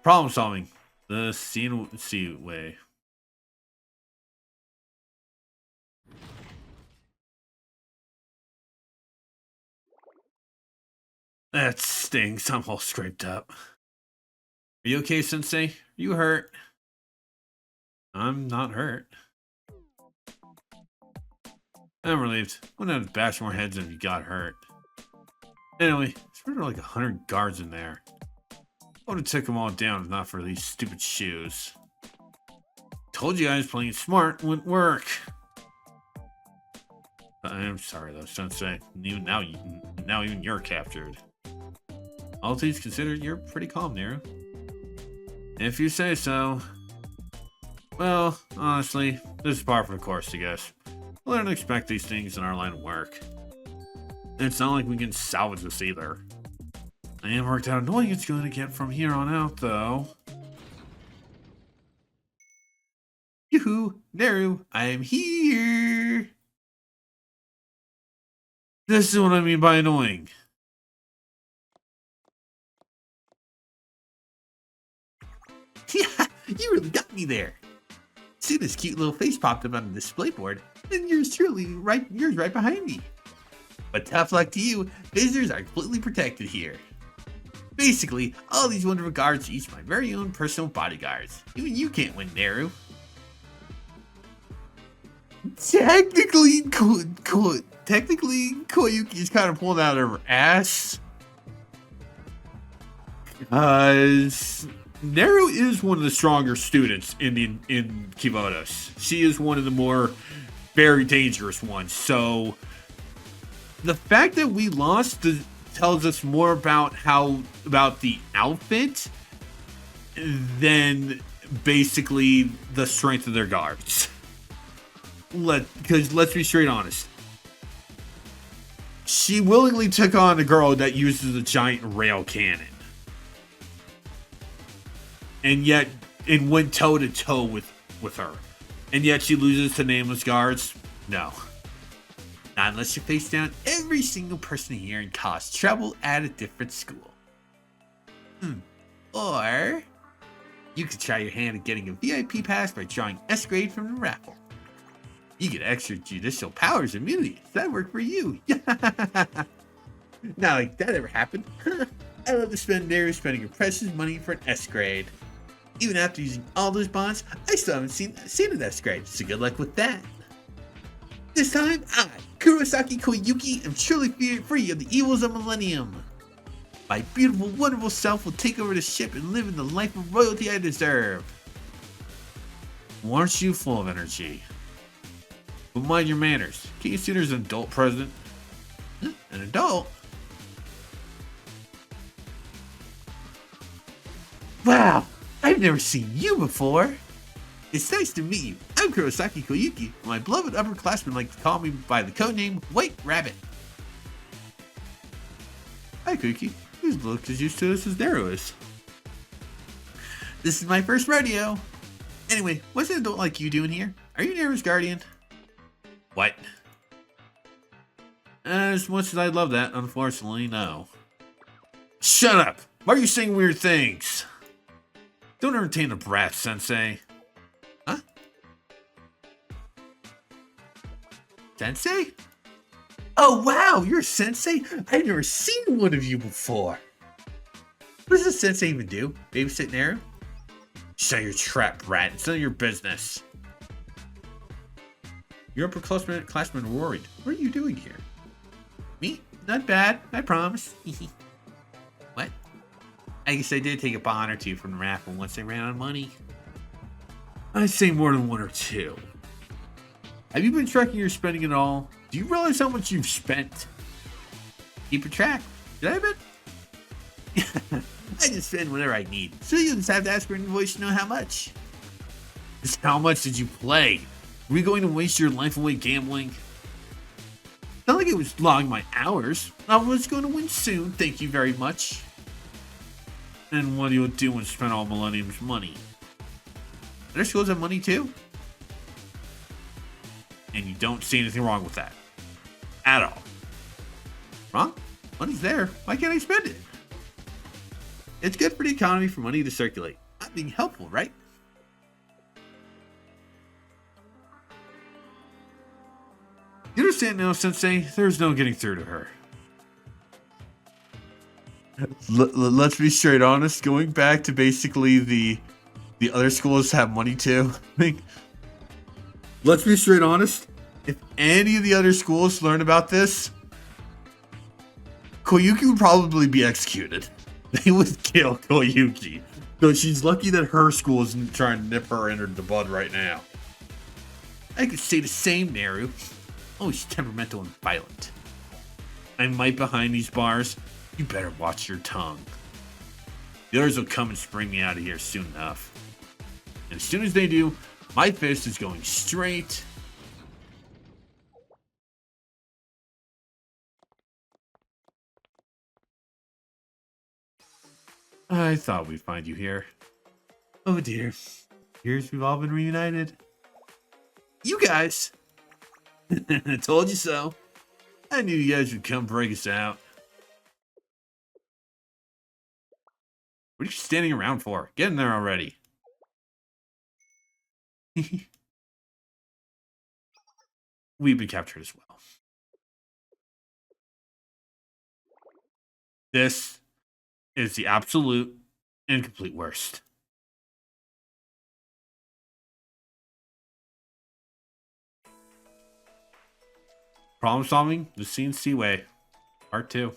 Problem solving. The C way. That stings. I'm all scraped up. Are you okay, Sensei? Are you hurt? I'm not hurt. I'm relieved. Wouldn't have bashed more heads if you got hurt. Anyway, there's really like 100 guards in there. I would have took them all down if not for these stupid shoes. Told you guys playing smart wouldn't work. I am sorry though, Sensei. Now even you're captured. All things considered, you're pretty calm, Nero. If you say so. Well, honestly, this is par for the course, I guess. We don't expect these things in our line of work. And it's not like we can salvage this either. I am worked out annoying it's going to get from here on out, though. Yoo-hoo, Naru, I am here. This is what I mean by annoying. Yeah, you really got me there. See, this cute little face popped up on the display board, and yours right behind me. But tough luck to you, visitors are completely protected here. Basically, all these wonderful guards are each my very own personal bodyguards. Even you can't win, Naru. Technically, Koyuki is kind of pulling out her ass. Because Naru is one of the stronger students in Kivodos. She is one of the more very dangerous ones. So the fact that we lost tells us more about the outfit than basically the strength of their guards. Because let's be straight honest. She willingly took on a girl that uses a giant rail cannon. And yet, it went toe to toe with her. And yet she loses to nameless guards? No. Not unless you face down every single person here and cause trouble at a different school. Or, you could try your hand at getting a VIP pass by drawing S grade from the raffle. You get extra judicial powers immediately. That worked for you. Not like that ever happened. I love to spend Naru spending your precious money for an S grade. Even after using all those bonds, I still haven't seen an S grade, so good luck with that. This time, I, Kurosaki Koyuki, am truly free of the evils of Millennium. My beautiful, wonderful self will take over the ship and live in the life of royalty I deserve. Aren't you full of energy? But mind your manners. Can't you see there's an adult present? Huh? An adult? Wow, I've never seen you before. It's nice to meet you. I'm Kurosaki Koyuki. My beloved upperclassmen like to call me by the codename White Rabbit. Hi, Koyuki. You look as used to this as Naru is. This is my first rodeo. Anyway, what's an adult like you doing here? Are you Naru's guardian? What? As much as I'd love that, unfortunately, no. Shut up! Why are you saying weird things? Don't entertain a brat, Sensei. Huh? Sensei? Oh wow, you're a sensei? I've never seen one of you before. What does a sensei even do? Babysit Naru? Shut your trap, brat. It's none of your business. Your upperclassmen are worried. What are you doing here? Me? Not bad, I promise. What? I guess I did take a bond or two from the raffle once they ran out of money. I'd say more than one or two. Have you been tracking your spending at all? Do you realize how much you've spent? Keep a track. Did I bet? I just spend whatever I need, so you just have to ask for an invoice to know how much. Just how much did you play? Were you going to waste your life away gambling? Not like it was logging my hours. I was going to win soon, thank you very much. And what do you do when you spend all Millennium's money? Other schools have money too? And you don't see anything wrong with that. At all. Wrong? Money's there. Why can't I spend it? It's good for the economy for money to circulate. I'm being helpful, right? You understand now, Sensei? There's no getting through to her. Let's be straight honest. Going back to basically the other schools have money too. Let's be straight honest. If any of the other schools learn about this, Koyuki would probably be executed. They would kill Koyuki. So she's lucky that her school isn't trying to nip her in the bud right now. I could say the same, Naru. always temperamental and violent. I'm right behind these bars. You better watch your tongue. The others will come and spring me out of here soon enough. And as soon as they do, my fist is going straight. I thought we'd find you here. Oh dear. Here's we've all been reunited. You guys! I told you so. I knew you guys would come break us out. What are you standing around for? Get in there already. We've been captured as well. This is the absolute and complete worst. Problem solving the CNC way. Part 2.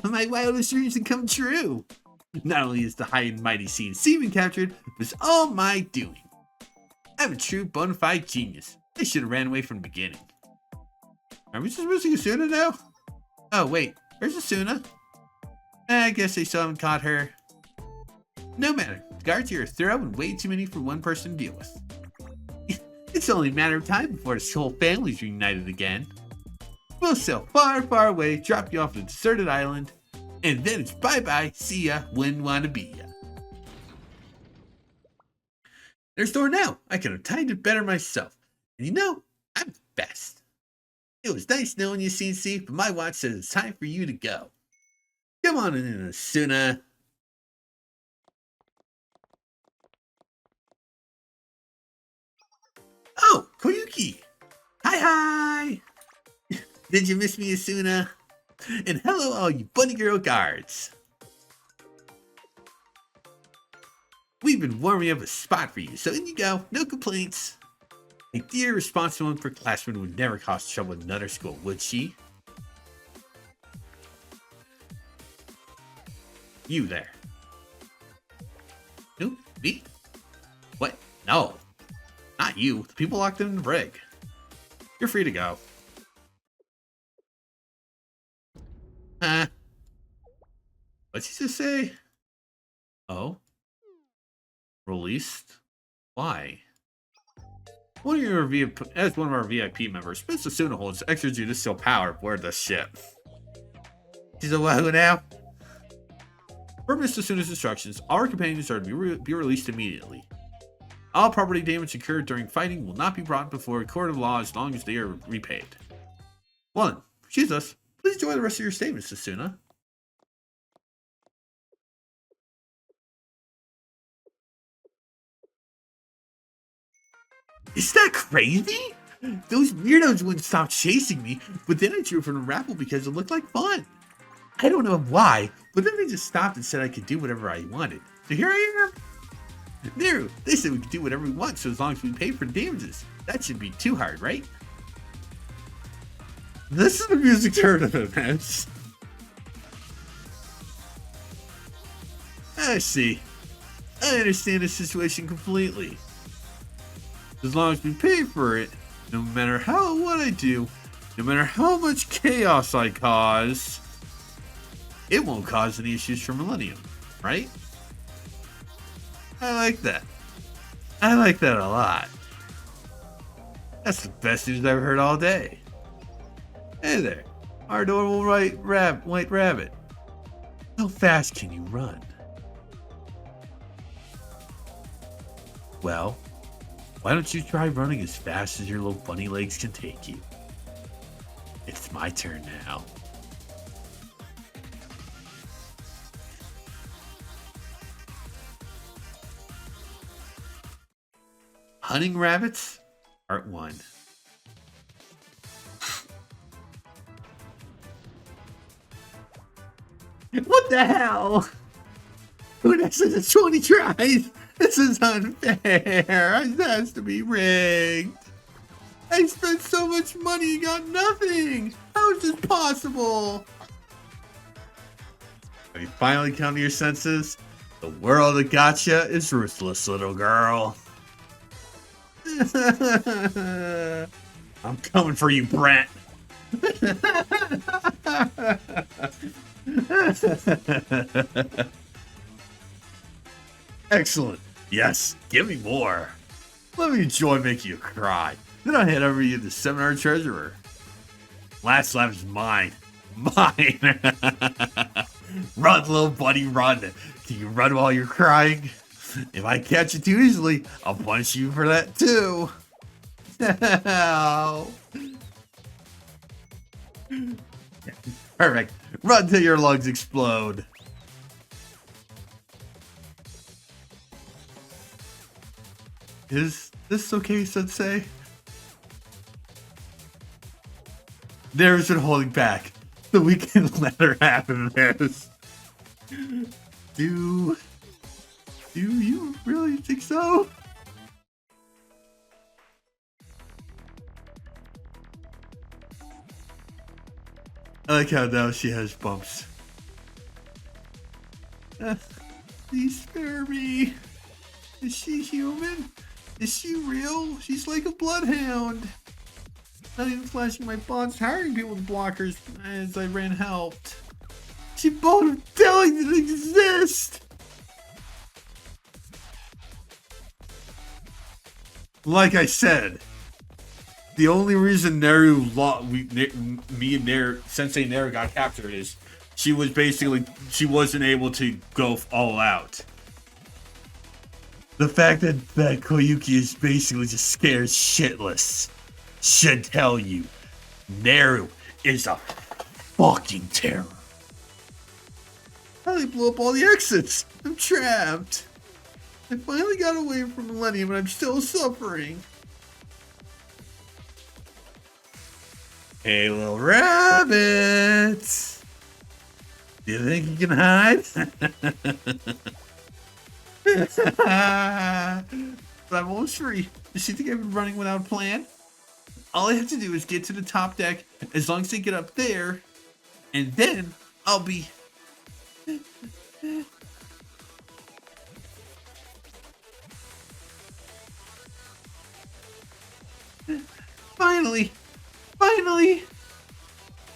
My wildest dreams have come true. Not only is the high and mighty CNC been captured, but it's all my doing. I'm a true bona fide genius. I should have ran away from the beginning. Are we just missing Asuna now? Oh wait, where's Asuna? I guess they still haven't caught her. No matter, the guards here are thorough and way too many for one person to deal with. It's only a matter of time before this whole family's reunited again. We'll sail far, far away, drop you off a deserted island, and then it's bye-bye, see ya, wouldn't wanna be ya. There's door now. I could have timed it better myself. And you know, I'm the best. It was nice knowing you, CNC, but my watch says it's time for you to go. Come on in, Asuna. Oh, Koyuki! Hi! Did you miss me, Asuna? And hello, all you bunny girl guards. We've been warming up a spot for you, so in you go, no complaints. A dear, responsible and classroom would never cause trouble in another school, would she? You there. Who? Me? What? No. Not you. The people locked in the brig. You're free to go. Huh? What'd you just say? Oh? Released? Why? As one of our VIP members, Miss Asuna holds extra judicial power aboard the ship. She's a wahoo now? Per Miss Asuna's instructions, our companions are to be released immediately. All property damage incurred during fighting will not be brought before a court of law as long as they are repaid. Well then, excuse us. Please enjoy the rest of your stay, Miss Asuna. Is that crazy? Those weirdos wouldn't stop chasing me, but then I drew from the raffle because it looked like fun. I don't know why, but then they just stopped and said I could do whatever I wanted. So here I am. There, they said we could do whatever we want, so as long as we pay for the damages. That should be too hard, right? This is the music tournament, man. I see. I understand the situation completely. As long as we pay for it, no matter what I do, no matter how much chaos I cause, it won't cause any issues for Millennium, right? I like that. I like that a lot. That's the best news I've ever heard all day. Hey there, our adorable white rabbit. How fast can you run? Well, why don't you try running as fast as your little bunny legs can take you? It's my turn now. Hunting Rabbits, Part 1. What the hell? Who next is 20 tries? This is unfair. It has to be rigged. I spent so much money and got nothing. How is this possible? Have you finally come to your senses? The world of gacha is ruthless, little girl. I'm coming for you, Brent. Excellent. Yes, give me more. Let me enjoy making you cry. Then I'll hand over you the seminar treasurer. Last lap is mine. Mine. Run, little buddy, run. Can you run while you're crying? If I catch you too easily, I'll punish you for that too. Perfect. Run till your lungs explode. Is this okay, Sensei? Neru's been holding back, so we can let her have this. Do you really think so? I like how now she has bumps. Please spare me. Is she human? Is she real? She's like a bloodhound. Not even flashing my bonds, hiring people with blockers as I ran helped. She bold of telling that it exists. Like I said, the only reason me and Neru, Sensei Neru got captured is she wasn't able to go all out. The fact that Koyuki is basically just scared shitless should tell you Neru is a fucking terror. How they blew up all the exits? I'm trapped. I finally got away from Millennium and I'm still suffering. Hey, little rabbit. Do you think you can hide? But I'm almost free. Does she think I've been running without a plan? All I have to do is get to the top deck as long as they get up there, and then I'll be... Finally! Finally!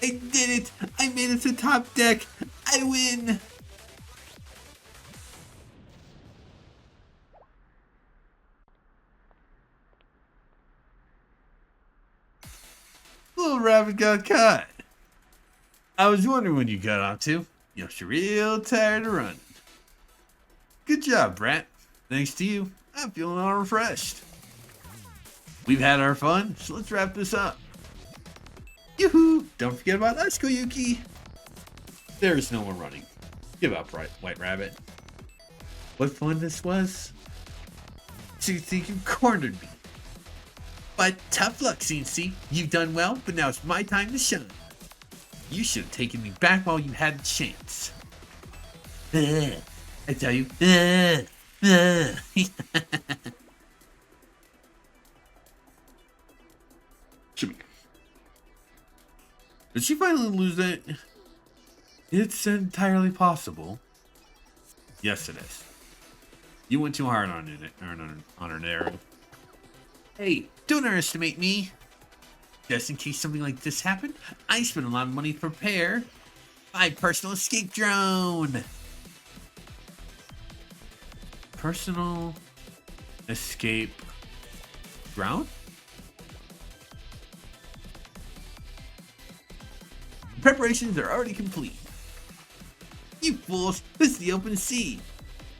I did it! I made it to top deck! I win! Little rabbit got caught. I was wondering when you got off to. You're real tired of running. Good job, Brat. Thanks to you, I'm feeling all refreshed. We've had our fun, so let's wrap this up. Yoo-hoo! Don't forget about us, Koyuki. There is no more running. Give up, White Rabbit. What fun this was. So you think you cornered me. But tough luck, CNC. You've done well, but now it's my time to shine. You should have taken me back while you had the chance. I tell you. Did she finally lose it? It's entirely possible. Yes, it is. You went too hard on it, on her narrative. Hey, don't underestimate me. Just in case something like this happened, I spent a lot of money to prepare my personal escape drone. Personal escape drone? Preparations are already complete. You fools, this is the open sea.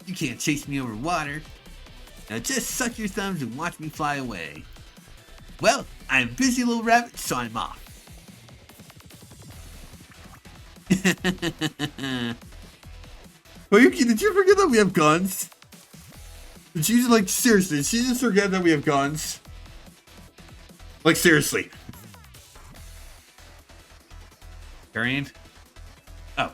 You can't chase me over water. Now just suck your thumbs and watch me fly away. Well, I'm a busy little rabbit, so I'm off. Koyuki, did you forget that we have guns? Did she like, seriously, did she just forget that we have guns? Like, seriously. Variant? Oh.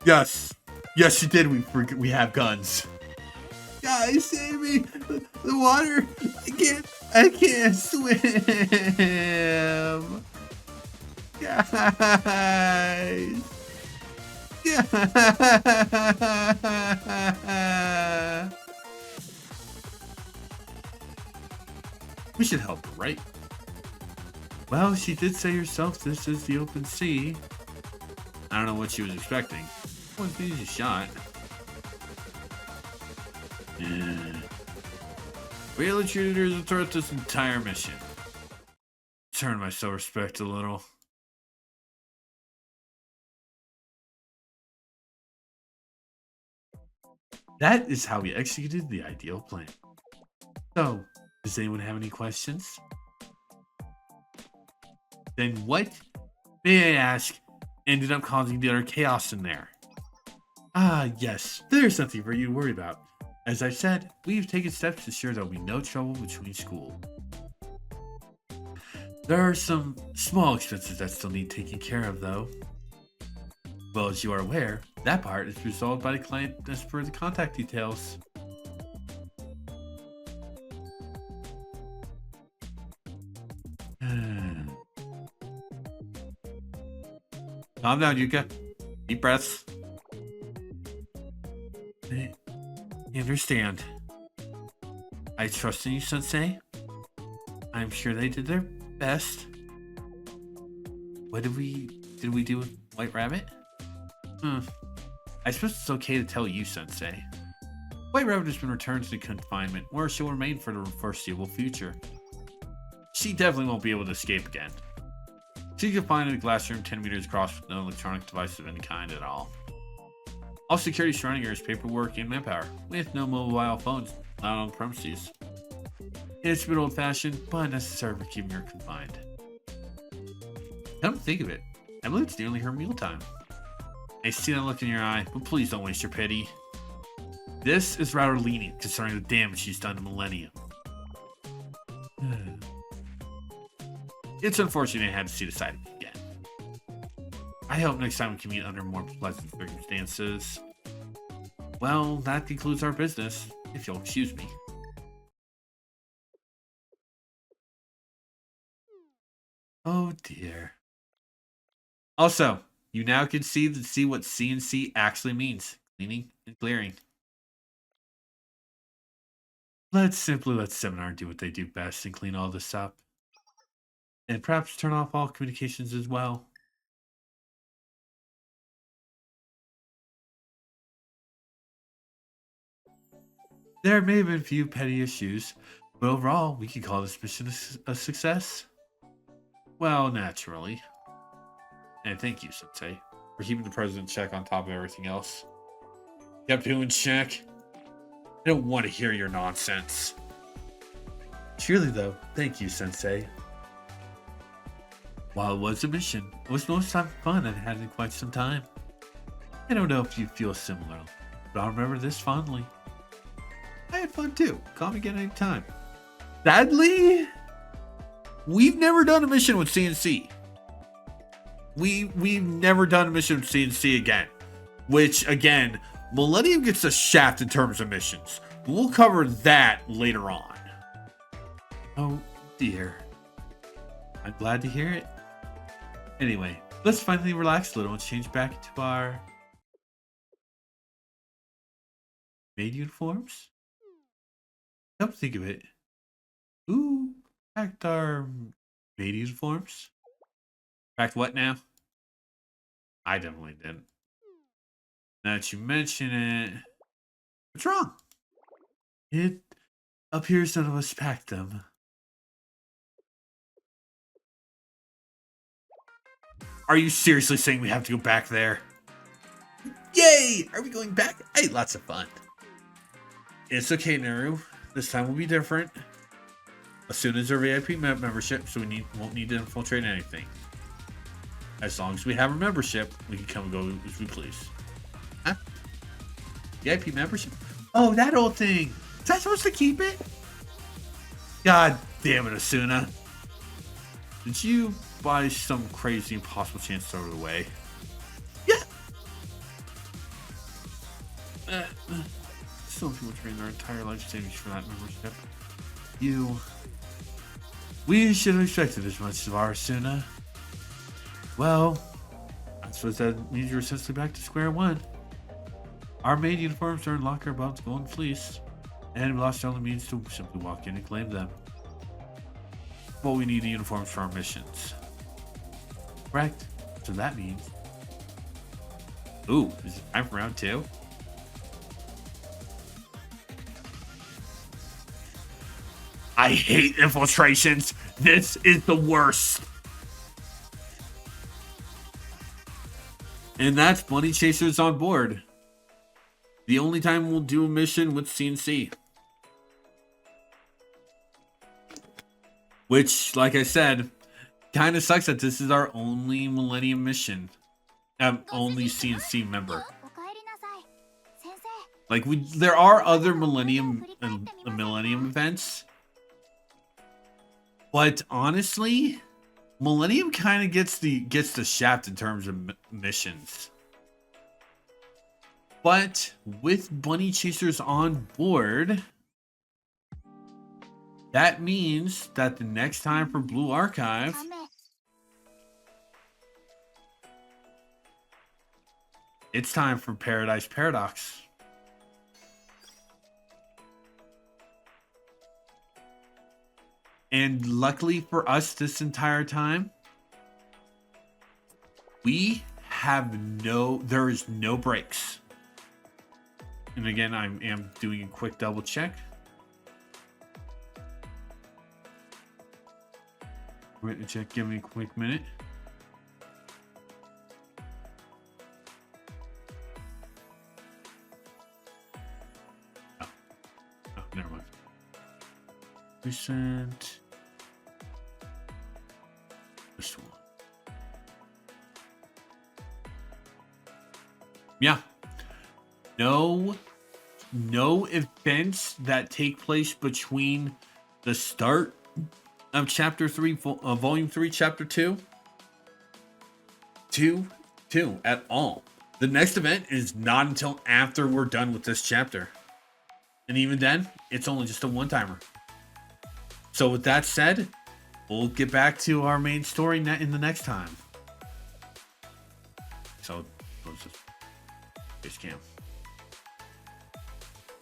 Yes. Yes, you did. We have guns. Guys, save me. The water. I can't swim. Guys! Yeah. We should help her, right? Well, she did say herself this is the open sea. I don't know what she was expecting. It was an easy shot. Real intruders will throw this entire mission. Turn my self-respect a little. That is how we executed the ideal plan. So, does anyone have any questions? Then what, may I ask, ended up causing the utter chaos in there? Ah, yes, there's nothing for you to worry about. As I said, we've taken steps to ensure there will be no trouble between school. There are some small expenses that still need taking care of, though. Well, as you are aware, that part is resolved by the client as per the contact details. Calm down, Yuka. Deep breaths. I understand. I trust in you, Sensei. I'm sure they did their best. What did we do with White Rabbit? I suppose it's okay to tell you, Sensei. White Rabbit has been returned to confinement, where she'll remain for the foreseeable future. She definitely won't be able to escape again. She's confined in a glass room 10 meters across with no electronic device of any kind at all. All security surrounding her is paperwork and manpower, with no mobile phones not on the premises. It's a bit old-fashioned, but necessary for keeping her confined. Come to think of it, I believe it's nearly her mealtime. I see that look in your eye, but please don't waste your pity. This is rather lenient concerning the damage she's done to Millennium. It's unfortunate I had to see the side of it again. I hope next time we can meet under more pleasant circumstances. Well, that concludes our business, if you'll excuse me. Oh dear. Also, you now can see what CNC actually means. Cleaning and clearing. Let's simply let Seminar do what they do best and clean all this up. And perhaps turn off all communications as well. There may have been a few petty issues, but overall, we can call this mission a success. Well, naturally. And thank you, Sensei, for keeping the president in check on top of everything else. Kept you in check. I don't want to hear your nonsense. Truly, though, thank you, Sensei. While it was a mission, it was most time fun I've had in quite some time. I don't know if you feel similar, but I'll remember this fondly. I had fun too. Call me again anytime. Sadly, we've never done a mission with CNC. We've never done a mission with CNC again. Which, again, Millennium gets a shaft in terms of missions. We'll cover that later on. Oh, dear. I'm glad to hear it. Anyway, let's finally relax a little and change back into our maid uniforms. Come think of it. Who packed our maid uniforms? Packed what now? I definitely didn't. Now that you mention it, what's wrong? It appears none of us packed them. Are you seriously saying we have to go back there? Yay! Are we going back? I had lots of fun. It's okay, Naru. This time will be different. As soon as our VIP membership, so we won't need to infiltrate anything. As long as we have a membership, we can come and go as we please. Huh? VIP membership? Oh, that old thing. Is that supposed to keep it? God damn it, Asuna. Did you buy some crazy impossible chance to throw it away? Yeah. Some people train their entire life savings for that membership. We should have expected as much of our Asuna. Well, I suppose that means you're essentially back to square one. Our maid uniforms are in locker above the Golden Fleece, and we lost our only means to simply walk in and claim them. But we need the uniforms for our missions. Correct. So that means... Ooh, is it time for round 2? I hate infiltrations. This is the worst. And that's Bunny Chasers on board. The only time we'll do a mission with CNC. Which, like I said, kind of sucks that this is our only Millennium mission. Only CNC member. Like, there are other Millennium events. But honestly, Millennium kind of gets the shaft in terms of missions. But with Bunny Chasers on board, that means that the next time for Blue Archive, it's time for Paradise Paradox. And luckily for us this entire time, there is no breaks. And again, I am doing a quick double check. Wait to check, give me a quick minute. Oh, never mind. Recent. This one. Yeah. No events that take place between the start of Chapter 3, Volume 3, Chapter 2 at all. The next event is not until after we're done with this chapter. And even then, it's only just a one-timer. So with that said, we'll get back to our main story in the next time. So, let's just base cam.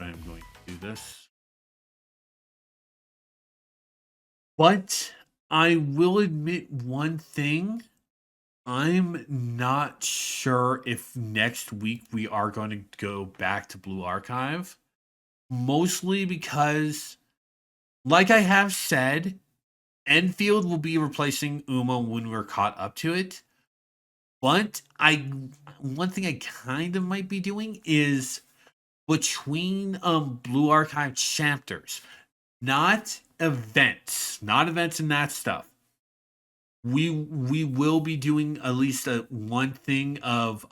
I'm going to do this. But I will admit one thing. I'm not sure if next week we are going to go back to Blue Archive. Mostly because, like I have said, Enfield will be replacing Uma when we're caught up to it. But one thing I kind of might be doing is between Blue Archive chapters, not events and that stuff. We will be doing at least one thing of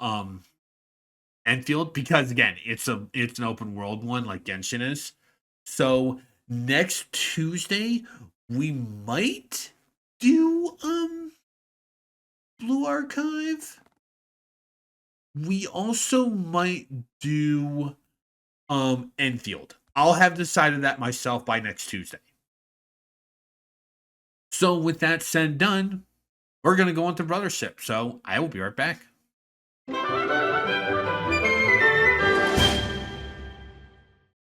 Enfield, because again, it's an open world one like Genshin is. So next Tuesday we might do Blue Archive. We also might do Enfield. I'll have decided that myself by next Tuesday. So with that said done, we're going to go on to Brothership. So I will be right back.